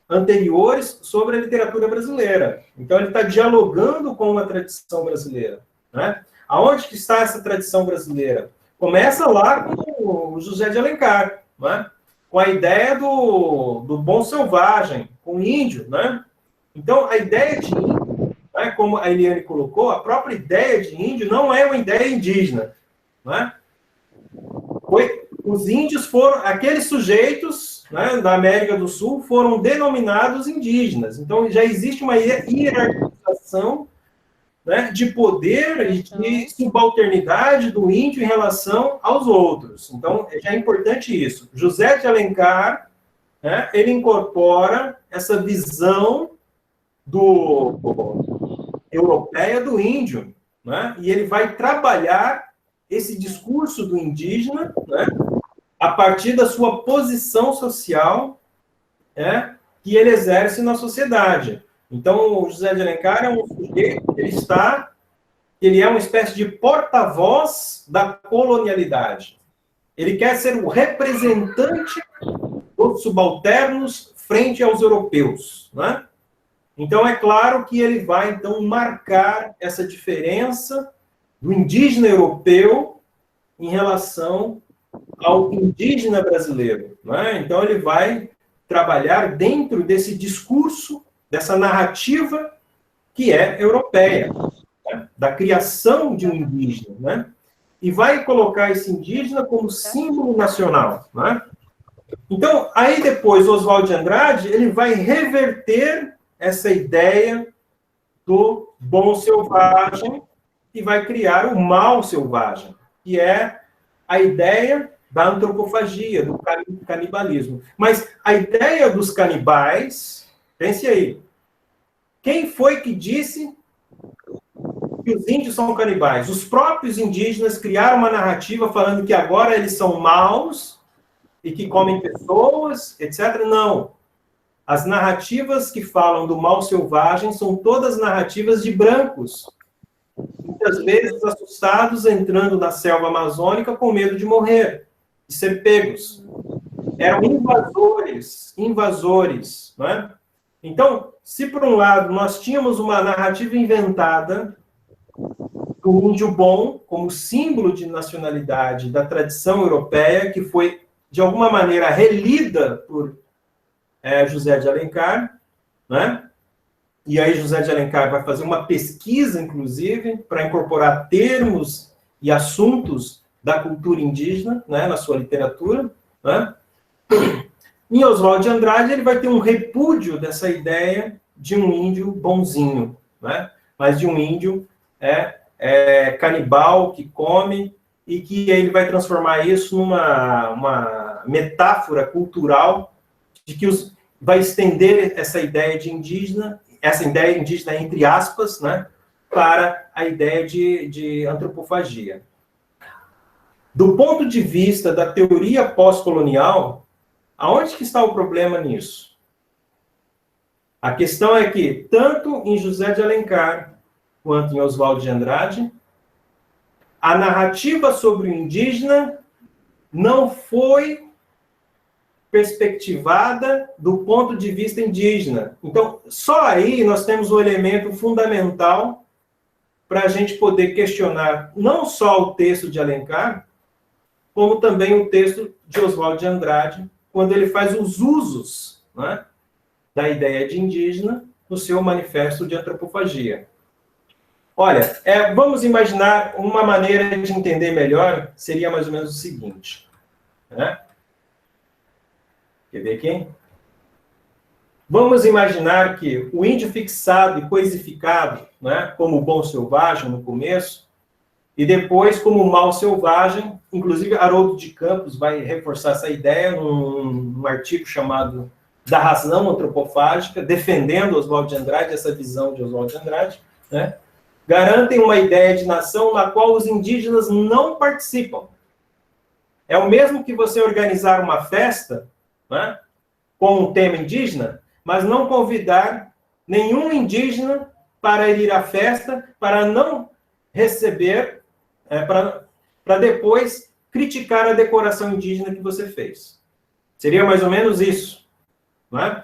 anteriores sobre a literatura brasileira. Então, ele está dialogando com uma tradição brasileira, né? Aonde que está essa tradição brasileira? Começa lá com o José de Alencar, né? Com a ideia do bom selvagem, com o índio, né? Então, a ideia de índio, né, como a Eliane colocou, a própria ideia de índio não é uma ideia indígena, né? Os índios foram, aqueles sujeitos, né, da América do Sul foram denominados indígenas. Então, já existe uma hierarquização, né, de poder e de subalternidade do índio em relação aos outros. Então, já é importante isso. José de Alencar, né, ele incorpora essa visão europeia do índio, né, e ele vai trabalhar esse discurso do indígena, né, a partir da sua posição social, né, que ele exerce na sociedade. Então, o José de Alencar é um sujeito que ele é uma espécie de porta-voz da colonialidade. Ele quer ser o representante dos subalternos frente aos europeus, né? Então, é claro que ele vai, então, marcar essa diferença do indígena europeu em relação ao indígena brasileiro, né? Então, ele vai trabalhar dentro desse discurso, dessa narrativa que é europeia, né? Da criação de um indígena, né? E vai colocar esse indígena como símbolo nacional, né? Então, aí depois, Oswald de Andrade, ele vai reverter essa ideia do bom selvagem e vai criar o mal selvagem, que é a ideia da antropofagia, do canibalismo. Mas a ideia dos canibais, pense aí, quem foi que disse que os índios são canibais? Os próprios indígenas criaram uma narrativa falando que agora eles são maus e que comem pessoas, etc. Não. As narrativas que falam do mal selvagem são todas narrativas de brancos, muitas vezes assustados, entrando na selva amazônica com medo de morrer, de ser pegos. Eram invasores, não é? Então, se por um lado nós tínhamos uma narrativa inventada do índio bom como símbolo de nacionalidade da tradição europeia, que foi, de alguma maneira, relida por José de Alencar, né? E aí José de Alencar vai fazer uma pesquisa, inclusive, para incorporar termos e assuntos da cultura indígena, né, na sua literatura, né? Em Oswald de Andrade, ele vai ter um repúdio dessa ideia de um índio bonzinho, né? Mas de um índio canibal, que come, e que ele vai transformar isso numa metáfora cultural de que vai estender essa ideia de indígena, essa ideia indígena entre aspas, né, para a ideia de antropofagia. Do ponto de vista da teoria pós-colonial, aonde que está o problema nisso? A questão é que, tanto em José de Alencar quanto em Oswald de Andrade, a narrativa sobre o indígena não foi perspectivada do ponto de vista indígena. Então, só aí nós temos o elemento fundamental para a gente poder questionar não só o texto de Alencar, como também o texto de Oswald de Andrade, quando ele faz os usos, né, da ideia de indígena no seu manifesto de antropofagia. Olha, vamos imaginar uma maneira de entender melhor, seria mais ou menos o seguinte, né? Quer ver aqui? Vamos imaginar que o índio fixado e coisificado, né, como o bom selvagem no começo, e depois como o mal selvagem, inclusive Haroldo de Campos vai reforçar essa ideia num artigo chamado Da Razão Antropofágica, defendendo Oswald de Andrade, essa visão de Oswald de Andrade, né, garantem uma ideia de nação na qual os indígenas não participam. É o mesmo que você organizar uma festa, né, com um tema indígena, mas não convidar nenhum indígena para ir à festa, para não receber, para depois criticar a decoração indígena que você fez. Seria mais ou menos isso, não é?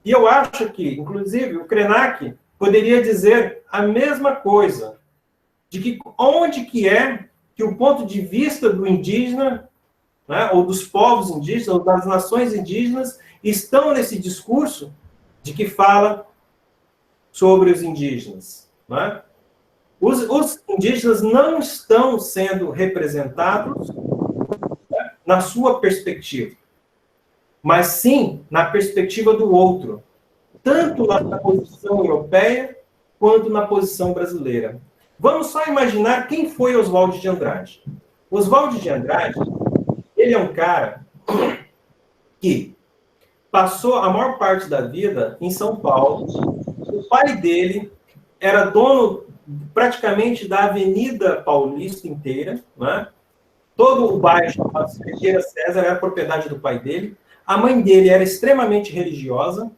E eu acho que, inclusive, o Krenak poderia dizer a mesma coisa, de que onde que é que o ponto de vista do indígena, né, ou dos povos indígenas, ou das nações indígenas, estão nesse discurso de que fala sobre os indígenas. Né? Os indígenas não estão sendo representados, né, na sua perspectiva, mas sim na perspectiva do outro, tanto na posição europeia quanto na posição brasileira. Vamos só imaginar quem foi Oswald de Andrade. Oswald de Andrade, ele é um cara que passou a maior parte da vida em São Paulo. O pai dele era dono praticamente da Avenida Paulista inteira, né? Todo o bairro chamado Cerqueira César era propriedade do pai dele. A mãe dele era extremamente religiosa.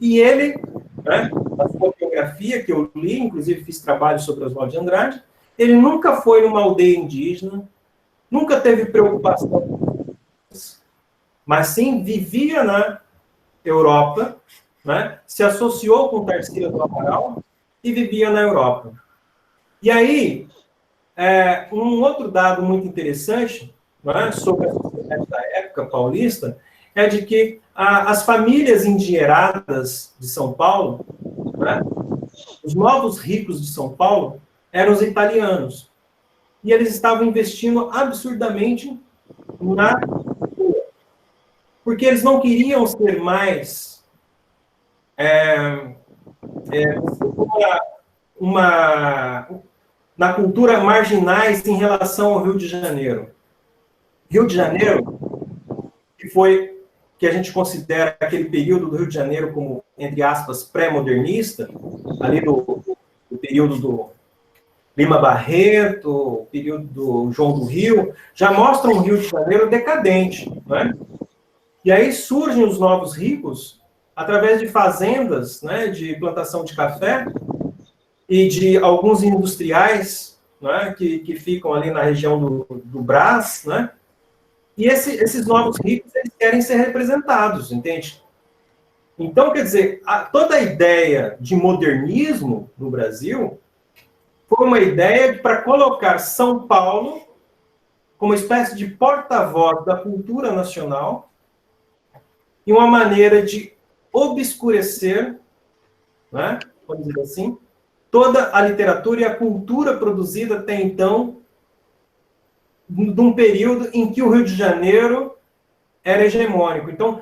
E ele, né, na sua biografia, que eu li, inclusive fiz trabalho sobre Oswald de Andrade, ele nunca foi numa aldeia indígena, nunca teve preocupação com isso, mas sim vivia na Europa, né, se associou com Tarsila do Amaral e vivia na Europa. E aí, um outro dado muito interessante, né, sobre a sociedade da época paulista é de que as famílias endinheiradas de São Paulo, né, os novos ricos de São Paulo, eram os italianos. E eles estavam investindo absurdamente na cultura. Porque eles não queriam ser mais na cultura marginais em relação ao Rio de Janeiro. Rio de Janeiro, que a gente considera aquele período do Rio de Janeiro como, entre aspas, pré-modernista, ali do período do Lima Barreto, o período do João do Rio, já mostra um Rio de Janeiro decadente, né? E aí surgem os novos ricos através de fazendas, né, de plantação de café e de alguns industriais, né, que ficam ali na região do Brás, né? E esses novos ricos, eles querem ser representados, entende? Então, quer dizer, toda a ideia de modernismo no Brasil foi uma ideia para colocar São Paulo como uma espécie de porta-voz da cultura nacional e uma maneira de obscurecer, né, vamos dizer assim, toda a literatura e a cultura produzida até então, de um período em que o Rio de Janeiro era hegemônico. Então,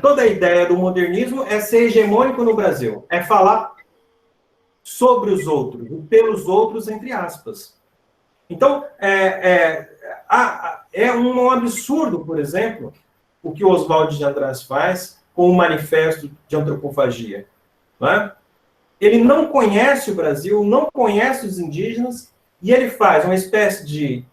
toda a ideia do modernismo é ser hegemônico no Brasil, é falar sobre os outros, pelos outros, entre aspas. Então, é um absurdo, por exemplo, o que o Oswald de Andrade faz com o Manifesto de Antropofagia. Não é? Ele não conhece o Brasil, não conhece os indígenas, e ele faz uma espécie de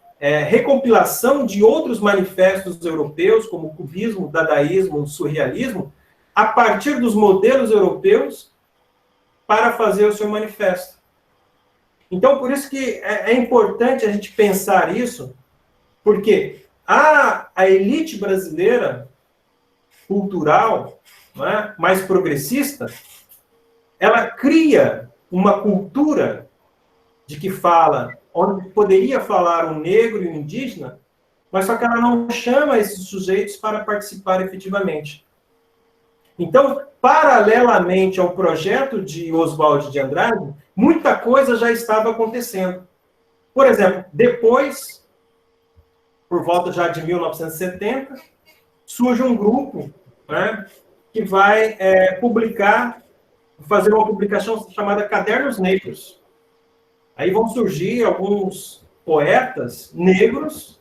recompilação de outros manifestos europeus, como o cubismo, o dadaísmo, o surrealismo, a partir dos modelos europeus, para fazer o seu manifesto. Então, por isso que é importante a gente pensar isso, porque a elite brasileira, cultural, né, mais progressista, ela cria uma cultura de que fala, onde poderia falar um negro e um indígena, mas só que ela não chama esses sujeitos para participar efetivamente. Então, paralelamente ao projeto de Oswald de Andrade, muita coisa já estava acontecendo. Por exemplo, depois, por volta já de 1970, surge um grupo, né, que vai fazer uma publicação chamada Cadernos Negros. Aí vão surgir alguns poetas negros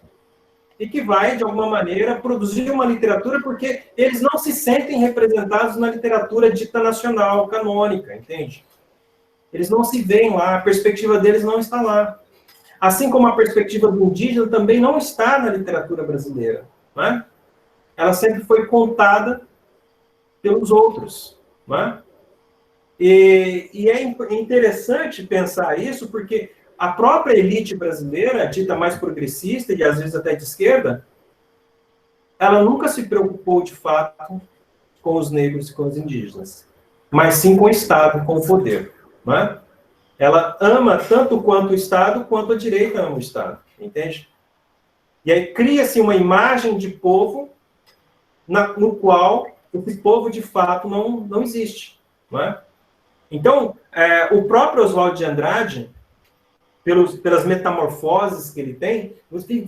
e que vai, de alguma maneira, produzir uma literatura porque eles não se sentem representados na literatura dita nacional, canônica, entende? Eles não se veem lá, a perspectiva deles não está lá. Assim como a perspectiva do indígena também não está na literatura brasileira, né? Ela sempre foi contada pelos outros, né? E é interessante pensar isso, porque a própria elite brasileira, dita mais progressista e às vezes até de esquerda, ela nunca se preocupou de fato com os negros e com os indígenas, mas sim com o Estado, com o poder, né? Ela ama tanto quanto o Estado, quanto a direita ama o Estado, entende? E aí cria-se uma imagem de povo no qual esse povo, de fato, não existe, não é? Então, o próprio Oswald de Andrade, pelas metamorfoses que ele tem,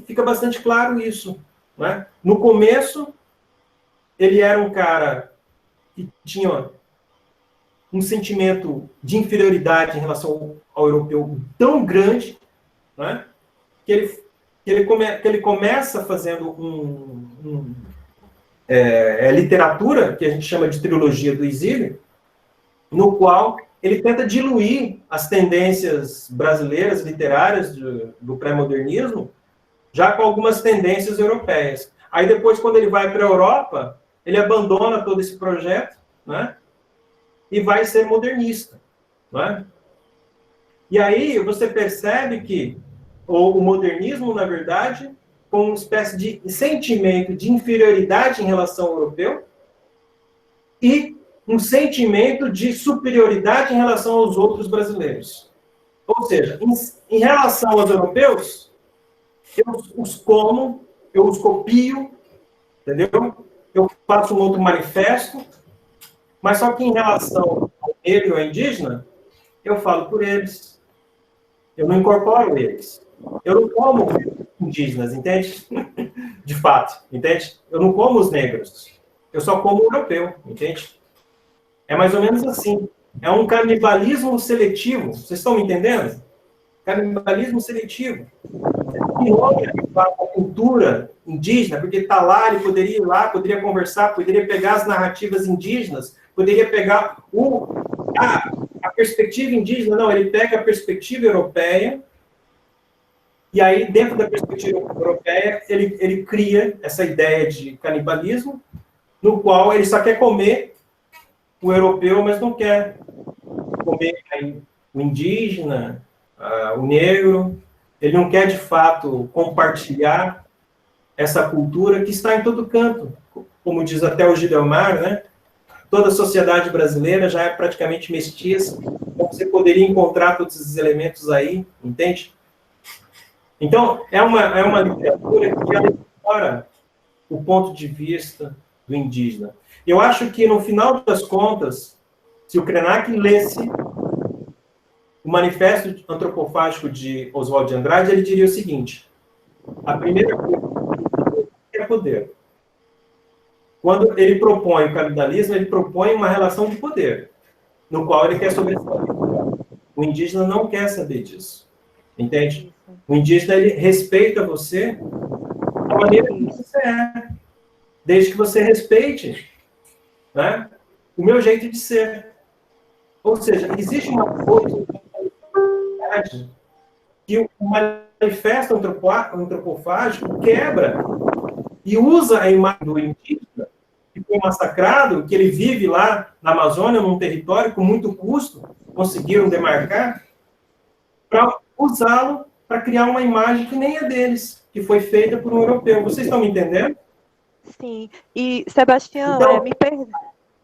fica bastante claro isso, não é? No começo, ele era um cara que tinha um sentimento de inferioridade em relação ao europeu tão grande, né, que ele começa fazendo literatura, que a gente chama de trilogia do exílio, no qual ele tenta diluir as tendências brasileiras, literárias do pré-modernismo, já com algumas tendências europeias. Aí depois, quando ele vai para a Europa, ele abandona todo esse projeto, né, e vai ser modernista, não é? E aí você percebe que o modernismo, na verdade, com uma espécie de sentimento de inferioridade em relação ao europeu e um sentimento de superioridade em relação aos outros brasileiros. Ou seja, em relação aos europeus, eu os como, eu os copio, entendeu? Eu faço um outro manifesto, mas só que em relação ao negro ou indígena, eu falo por eles. Eu não incorporo eles. Eu não como indígenas, entende? De fato, entende? Eu não como os negros. Eu só como o europeu, entende? É mais ou menos assim. É um canibalismo seletivo. Vocês estão me entendendo? Canibalismo seletivo. Ele olha para a cultura indígena, porque está lá, ele poderia ir lá, poderia conversar, poderia pegar as narrativas indígenas, poderia pegar a perspectiva indígena. Não, ele pega a perspectiva europeia, e aí, dentro da perspectiva europeia, ele cria essa ideia de canibalismo, no qual ele só quer comer o europeu, mas não quer comer o indígena, o negro. Ele não quer, de fato, compartilhar essa cultura que está em todo canto. Como diz até o Gildomar, né? Toda a sociedade brasileira já é praticamente mestiça, então você poderia encontrar todos esses elementos aí, entende? Então, é uma literatura que ela explora o ponto de vista do indígena. Eu acho que, no final das contas, se o Krenak lesse o Manifesto Antropofágico de Oswald de Andrade, ele diria o seguinte: a primeira coisa é poder. Quando ele propõe o capitalismo, ele propõe uma relação de poder, no qual ele quer sobressair. O indígena não quer saber disso. Entende? O indígena, ele respeita você da maneira que você é, desde que você respeite, né, o meu jeito de ser. Ou seja, existe uma coisa que o Manifesto Antropofágico quebra e usa a imagem do indígena que foi massacrado, que ele vive lá na Amazônia, num território com muito custo, conseguiram demarcar, para usá-lo para criar uma imagem que nem é deles, que foi feita por um europeu. Vocês estão me entendendo? Sim. E, Sebastião, Então,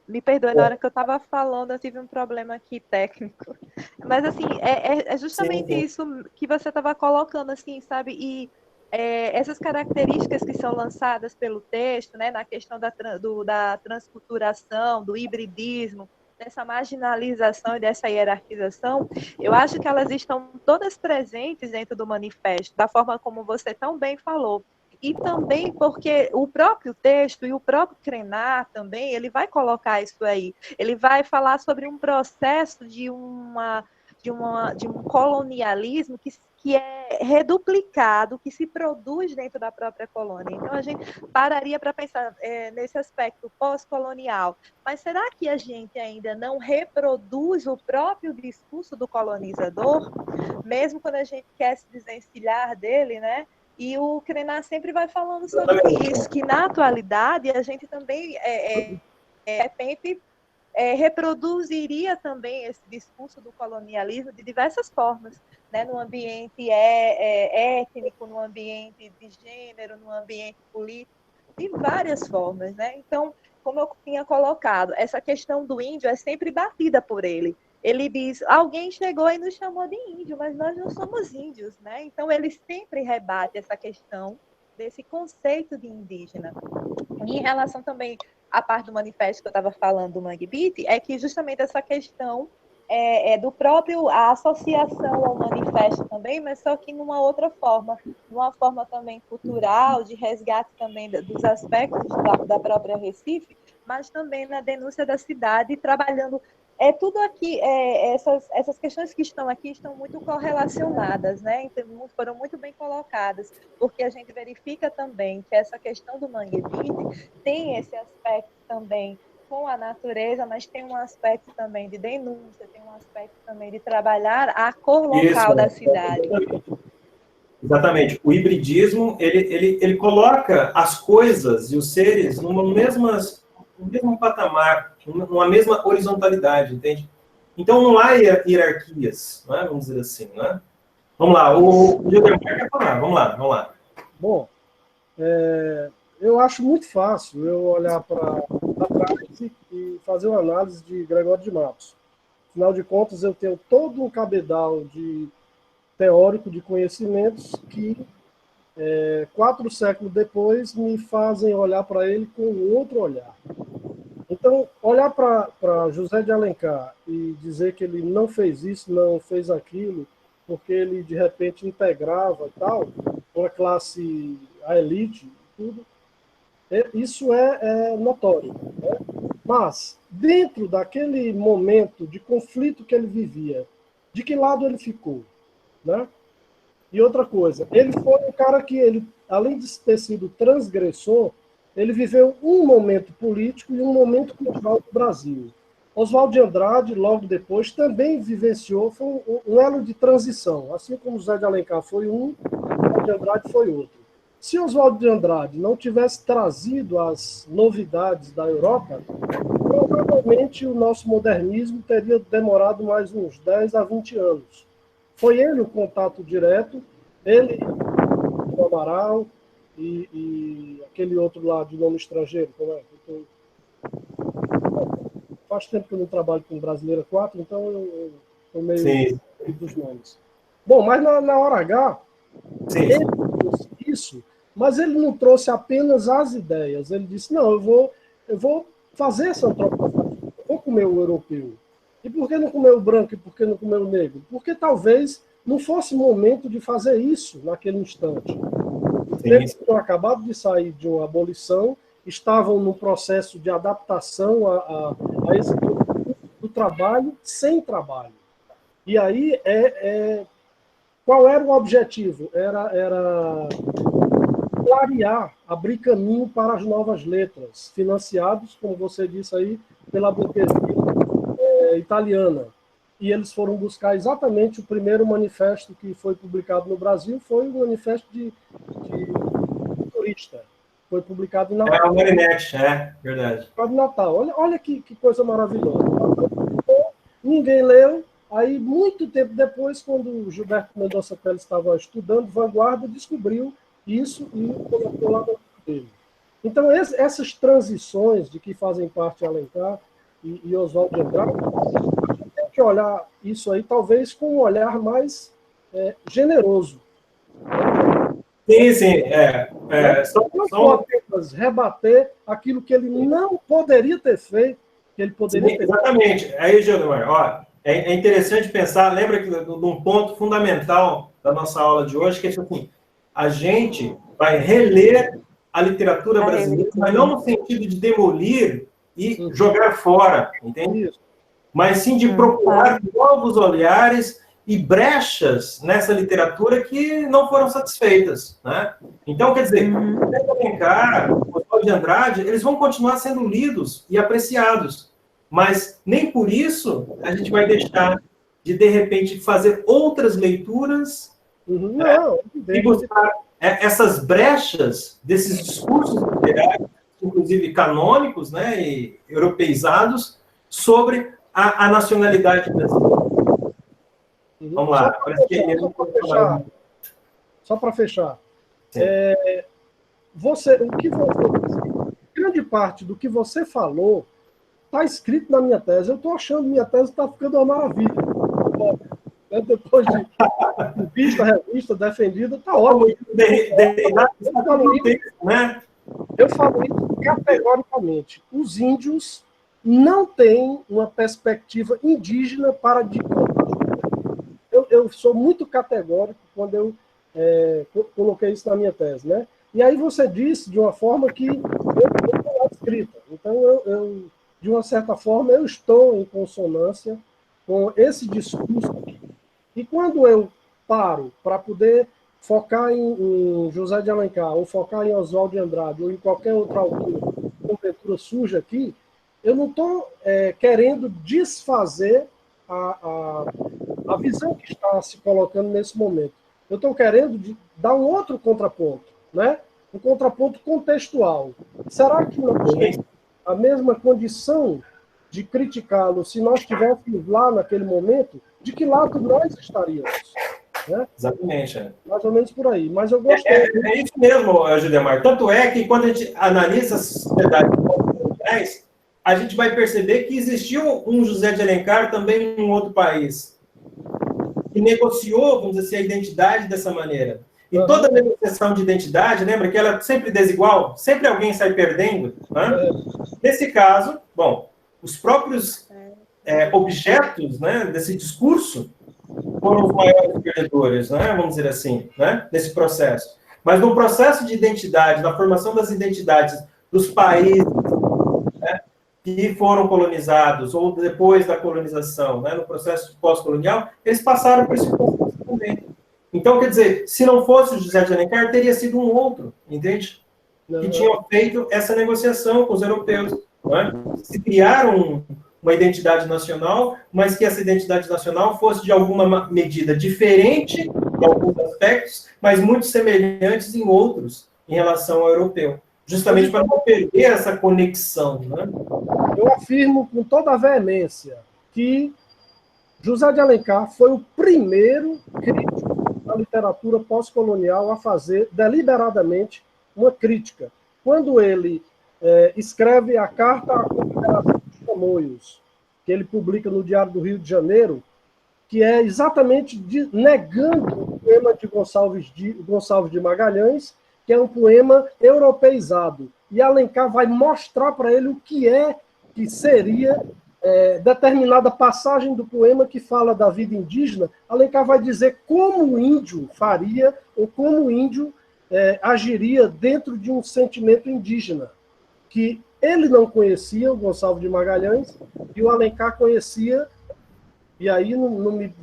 me perdoe, na hora que eu estava falando, eu tive um problema aqui técnico. Mas, assim, é justamente sim. isso que você estava colocando, assim, sabe? E essas características que são lançadas pelo texto, né, na questão da transculturação, do hibridismo, dessa marginalização e dessa hierarquização, eu acho que elas estão todas presentes dentro do manifesto, da forma como você tão bem falou. E também porque o próprio texto e o próprio Krenar também, ele vai colocar isso aí. Ele vai falar sobre um processo de um colonialismo que é reduplicado, que se produz dentro da própria colônia. Então, a gente pararia para pensar nesse aspecto pós-colonial. Mas será que a gente ainda não reproduz o próprio discurso do colonizador, mesmo quando a gente quer se desvencilhar dele, né? E o Krenar sempre vai falando sobre isso, que na atualidade a gente também, de repente, reproduziria também esse discurso do colonialismo de diversas formas, né? No ambiente étnico, no ambiente de gênero, no ambiente político, de várias formas, né? Então, como eu tinha colocado, essa questão do índio é sempre batida por ele. Ele diz, alguém chegou e nos chamou de índio, mas nós não somos índios, né? Então, ele sempre rebate essa questão desse conceito de indígena. E em relação também à parte do manifesto que eu estava falando do Mangue Beat, é que justamente essa questão do próprio, a associação ao manifesto também, mas só que numa forma também cultural, de resgate também dos aspectos da própria Recife, mas também na denúncia da cidade, trabalhando tudo aqui, essas questões que estão aqui estão muito correlacionadas, né? Então, foram muito bem colocadas, porque a gente verifica também que essa questão do Mangue Beat tem esse aspecto também com a natureza, mas tem um aspecto também de denúncia, tem um aspecto também de trabalhar a cor local da cidade. Exatamente. O hibridismo, ele coloca as coisas e os seres no mesmo patamar, numa mesma horizontalidade, entende? Então, não há hierarquias, não é? Vamos dizer assim, não é? Vamos lá, o Gilberto quer falar, vamos lá. Bom, eu acho muito fácil eu olhar para trás e fazer uma análise de Gregório de Matos. Afinal de contas, eu tenho todo um cabedal de teórico de conhecimentos que 4 séculos depois me fazem olhar para ele com outro olhar. Então, olhar para José de Alencar e dizer que ele não fez isso, não fez aquilo, porque ele de repente integrava tal, uma classe, a elite, tudo, isso é notório, né? Mas, dentro daquele momento de conflito que ele vivia, de que lado ele ficou, né? E outra coisa, ele foi um cara que, além de ter sido transgressor, ele viveu um momento político e um momento cultural do Brasil. Oswaldo de Andrade, logo depois, também vivenciou, foi um elo de transição. Assim como José de Alencar foi um, Oswaldo de Andrade foi outro. Se Oswaldo de Andrade não tivesse trazido as novidades da Europa, provavelmente o nosso modernismo teria demorado mais uns 10 a 20 anos. Foi ele o contato direto, ele, o Amaral e aquele outro lá de nome estrangeiro, como é? Faz tempo que eu não trabalho com Brasileira 4, então eu estou meio dos nomes. Bom, mas na hora H, ele trouxe isso, mas ele não trouxe apenas as ideias. Ele disse, não, eu vou fazer essa antropofagia, eu vou comer o europeu. E por que não comer o branco e por que não comer o negro? Porque talvez não fosse momento de fazer isso naquele instante. Os negros tinham acabado de sair de uma abolição, estavam no processo de adaptação a esse do trabalho sem trabalho. E aí, qual era o objetivo? Era clarear, abrir caminho para as novas letras, financiados, como você disse aí, pela burguesia italiana. E eles foram buscar exatamente o primeiro manifesto que foi publicado no Brasil, foi o manifesto de turista. Foi publicado em Natal. O Marinette, verdade. De Natal. Olha que coisa maravilhosa. Ninguém leu. Aí, muito tempo depois, quando o Gilberto Mendonça Pérez estava estudando Vanguarda, descobriu isso e colocou lá no livro dele. Então, essas transições de que fazem parte Alencar e Oswaldo de Andrade, a gente tem que olhar isso aí, talvez, com um olhar mais generoso. Sim, sim. Não apenas rebater aquilo que ele não poderia ter feito, que ele poderia ter feito. Exatamente. Aí, Gilmar, ó, é interessante pensar, lembra que de um ponto fundamental da nossa aula de hoje, que é assim, a gente vai reler a literatura brasileira, mas não no sentido de demolir e jogar fora, entende? Isso. Mas sim de procurar novos olhares e brechas nessa literatura que não foram satisfeitas, né? Então, quer dizer, Alencar, Oswaldo de Andrade, eles vão continuar sendo lidos e apreciados, mas nem por isso a gente vai deixar de repente, fazer outras leituras e buscar essas brechas desses discursos literários, inclusive canônicos, né, e europeizados, sobre a nacionalidade brasileira. Vamos lá. Só para fechar. Grande parte do que você falou está escrito na minha tese. Eu estou achando que minha tese está ficando uma maravilha. Depois de vista, revista, defendida, está ótimo. Eu falo isso categoricamente. Os índios não têm uma perspectiva indígena para de eu sou muito categórico quando eu coloquei isso na minha tese, né? E aí você disse de uma forma que eu não escrita. Então, de uma certa forma, eu estou em consonância com esse discurso aqui. E quando eu paro para poder focar em José de Alencar, ou focar em Oswaldo de Andrade, ou em qualquer outro autor que porventura surge aqui, eu não estou querendo desfazer a visão que está se colocando nesse momento. Eu estou querendo dar um outro contraponto, né? Um contraponto contextual. Será que nós temos a mesma condição de criticá-lo se nós estivéssemos lá naquele momento? De que lado nós estaríamos? Né? Exatamente. Mais ou menos por aí. Mas eu gostei. É isso mesmo, Gildemar. Tanto é que quando a gente analisa as sociedades coloniais, a gente vai perceber que existiu um José de Alencar também em um outro país, que negociou, vamos dizer assim, a identidade dessa maneira. E toda negociação de identidade, lembra que ela é sempre desigual? Sempre alguém sai perdendo. Né? Nesse caso, bom, os próprios objetos, né, desse discurso foram os maiores perdedores, né, vamos dizer assim, né, nesse processo. Mas no processo de identidade, na formação das identidades dos países, né, que foram colonizados, ou depois da colonização, né, no processo pós-colonial, eles passaram por esse processo também. Então, quer dizer, se não fosse o José de Alencar, teria sido um outro, entende? Que tinha feito essa negociação com os europeus. Né? Se criaram uma identidade nacional, mas que essa identidade nacional fosse, de alguma medida, diferente em alguns aspectos, mas muito semelhantes em outros, em relação ao europeu. Justamente para não perder essa conexão. Né? Eu afirmo com toda a veemência que José de Alencar foi o primeiro crítico da literatura pós-colonial a fazer deliberadamente uma crítica. Quando ele escreve a Carta à Confederação dos Tamoios, que ele publica no Diário do Rio de Janeiro, que é exatamente negando o poema de Gonçalves de Magalhães, que é um poema europeizado. E Alencar vai mostrar para ele o que seria determinada passagem do poema que fala da vida indígena. Alencar vai dizer como o índio faria, ou como o índio agiria dentro de um sentimento indígena, que ele não conhecia, o Gonçalves de Magalhães, e o Alencar conhecia, e aí não me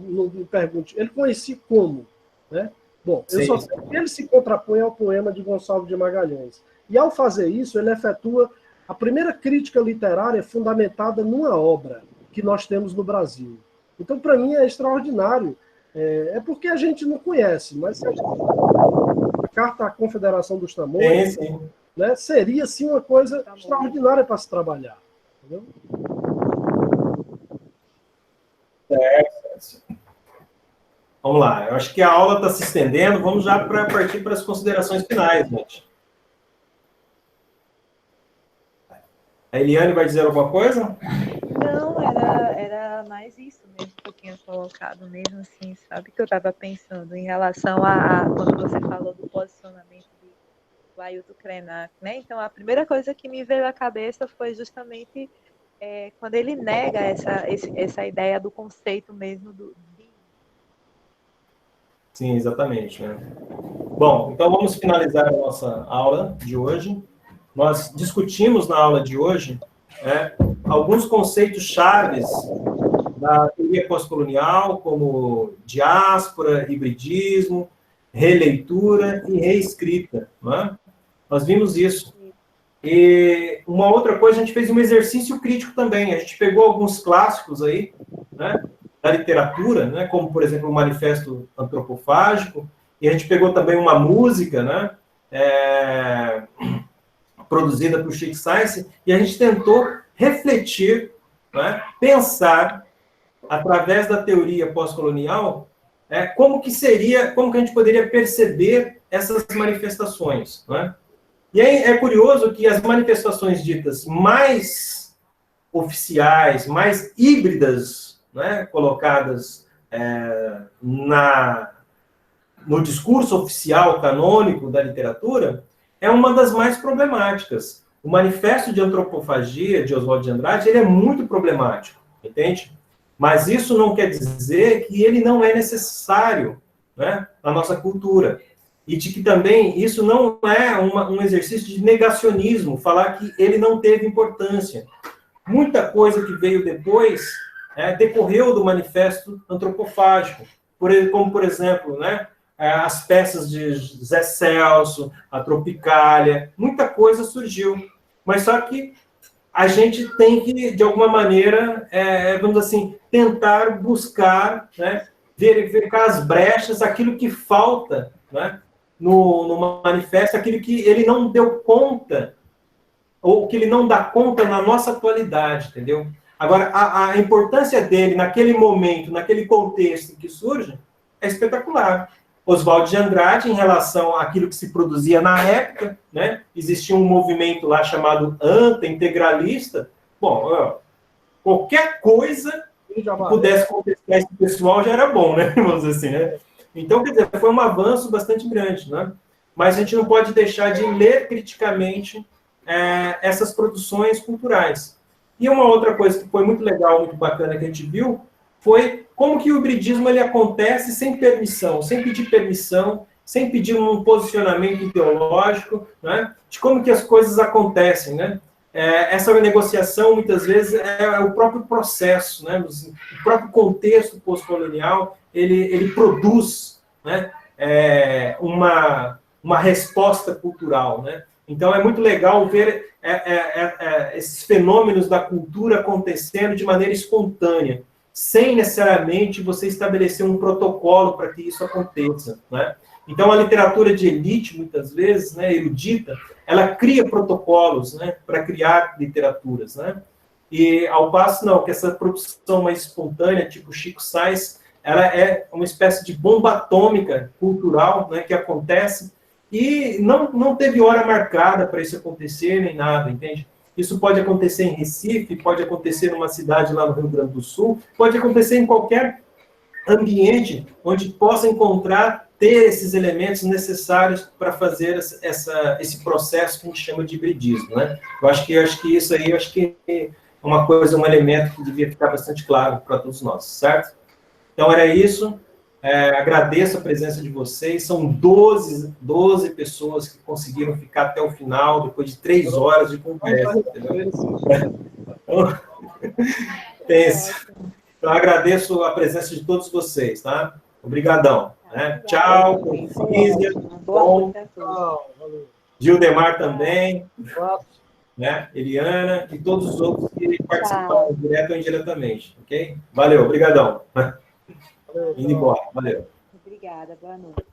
pergunte, ele conhecia como? Né? Bom, eu só sei que ele se contrapõe ao poema de Gonçalves de Magalhães. E ao fazer isso, ele efetua a primeira crítica literária fundamentada numa obra que nós temos no Brasil. Então, para mim, é extraordinário. É porque a gente não conhece, mas se a gente... a Carta à Confederação dos Tamoios, né, seria, sim, uma coisa extraordinária para se trabalhar. Entendeu? Vamos lá, eu acho que a aula está se estendendo, vamos já partir para as considerações finais, gente. A Eliane vai dizer alguma coisa? Não, era mais isso mesmo que eu tinha colocado mesmo, assim, sabe? Que eu estava pensando em relação quando você falou do posicionamento do Ailton Krenak, né? Então, a primeira coisa que me veio à cabeça foi justamente quando ele nega essa ideia do conceito mesmo do... Sim, exatamente. Né? Bom, então vamos finalizar a nossa aula de hoje. Nós discutimos na aula de hoje alguns conceitos chaves da teoria pós-colonial, como diáspora, hibridismo, releitura e reescrita. Não é? Nós vimos isso. E uma outra coisa, a gente fez um exercício crítico também. A gente pegou alguns clássicos aí, né, da literatura, né, como, por exemplo, o Manifesto Antropofágico, e a gente pegou também uma música, né, produzida por Chico Science, e a gente tentou refletir, né, pensar, através da teoria pós-colonial, como que a gente poderia perceber essas manifestações, né? E é curioso que as manifestações ditas mais oficiais, mais híbridas, né, colocadas no discurso oficial canônico da literatura, é uma das mais problemáticas. O Manifesto de Antropofagia, de Oswald de Andrade, ele é muito problemático, entende? Mas isso não quer dizer que ele não é necessário, né, na nossa cultura. E de que também isso não é um exercício de negacionismo, falar que ele não teve importância. Muita coisa que veio depois decorreu do Manifesto Antropofágico, como, por exemplo, né, as peças de Zé Celso, a Tropicália, muita coisa surgiu. Mas só que a gente tem que, de alguma maneira, vamos assim, tentar buscar, né, verificar as brechas, aquilo que falta, né, no manifesto, aquilo que ele não deu conta, ou que ele não dá conta na nossa atualidade, entendeu? Agora, a importância dele naquele momento, naquele contexto que surge, é espetacular. Oswald de Andrade, em relação àquilo que se produzia na época, né, existia um movimento lá chamado ANTA, integralista. Bom, qualquer coisa que pudesse contestar esse pessoal já era bom, né? Vamos dizer assim, né? Então, quer dizer, foi um avanço bastante grande, né? Mas a gente não pode deixar de ler criticamente essas produções culturais. E uma outra coisa que foi muito legal, muito bacana que a gente viu, foi como que o hibridismo ele acontece sem permissão, sem pedir permissão, sem pedir um posicionamento ideológico, né? De como que as coisas acontecem, né? Essa negociação, muitas vezes, é o próprio processo, né? O próprio contexto pós-colonial, ele produz, né, uma resposta cultural, né? Então, é muito legal ver esses fenômenos da cultura acontecendo de maneira espontânea, sem necessariamente você estabelecer um protocolo para que isso aconteça, né? Então, a literatura de elite, muitas vezes, né, erudita, ela cria protocolos, né, para criar literaturas, né? E, ao passo, não, que essa produção mais espontânea, tipo Chico Science, ela é uma espécie de bomba atômica cultural, né, que acontece, e não teve hora marcada para isso acontecer, nem nada, entende? Isso pode acontecer em Recife, pode acontecer numa cidade lá no Rio Grande do Sul, pode acontecer em qualquer ambiente onde possa ter esses elementos necessários para fazer esse processo que a gente chama de hibridismo, né? Eu acho que isso aí, é uma coisa, um elemento que devia ficar bastante claro para todos nós, certo? Então, era isso. Agradeço a presença de vocês. São 12 pessoas que conseguiram ficar até o final, depois de 3 horas de conversa. Então, agradeço a presença de todos vocês, tá? Obrigadão. Né? Tchau, Confísia, bom. Gildemar também, né? Eliana e todos os outros que participaram, direto ou indiretamente, ok? Valeu, obrigadão. Indo embora, valeu. Obrigada, boa noite.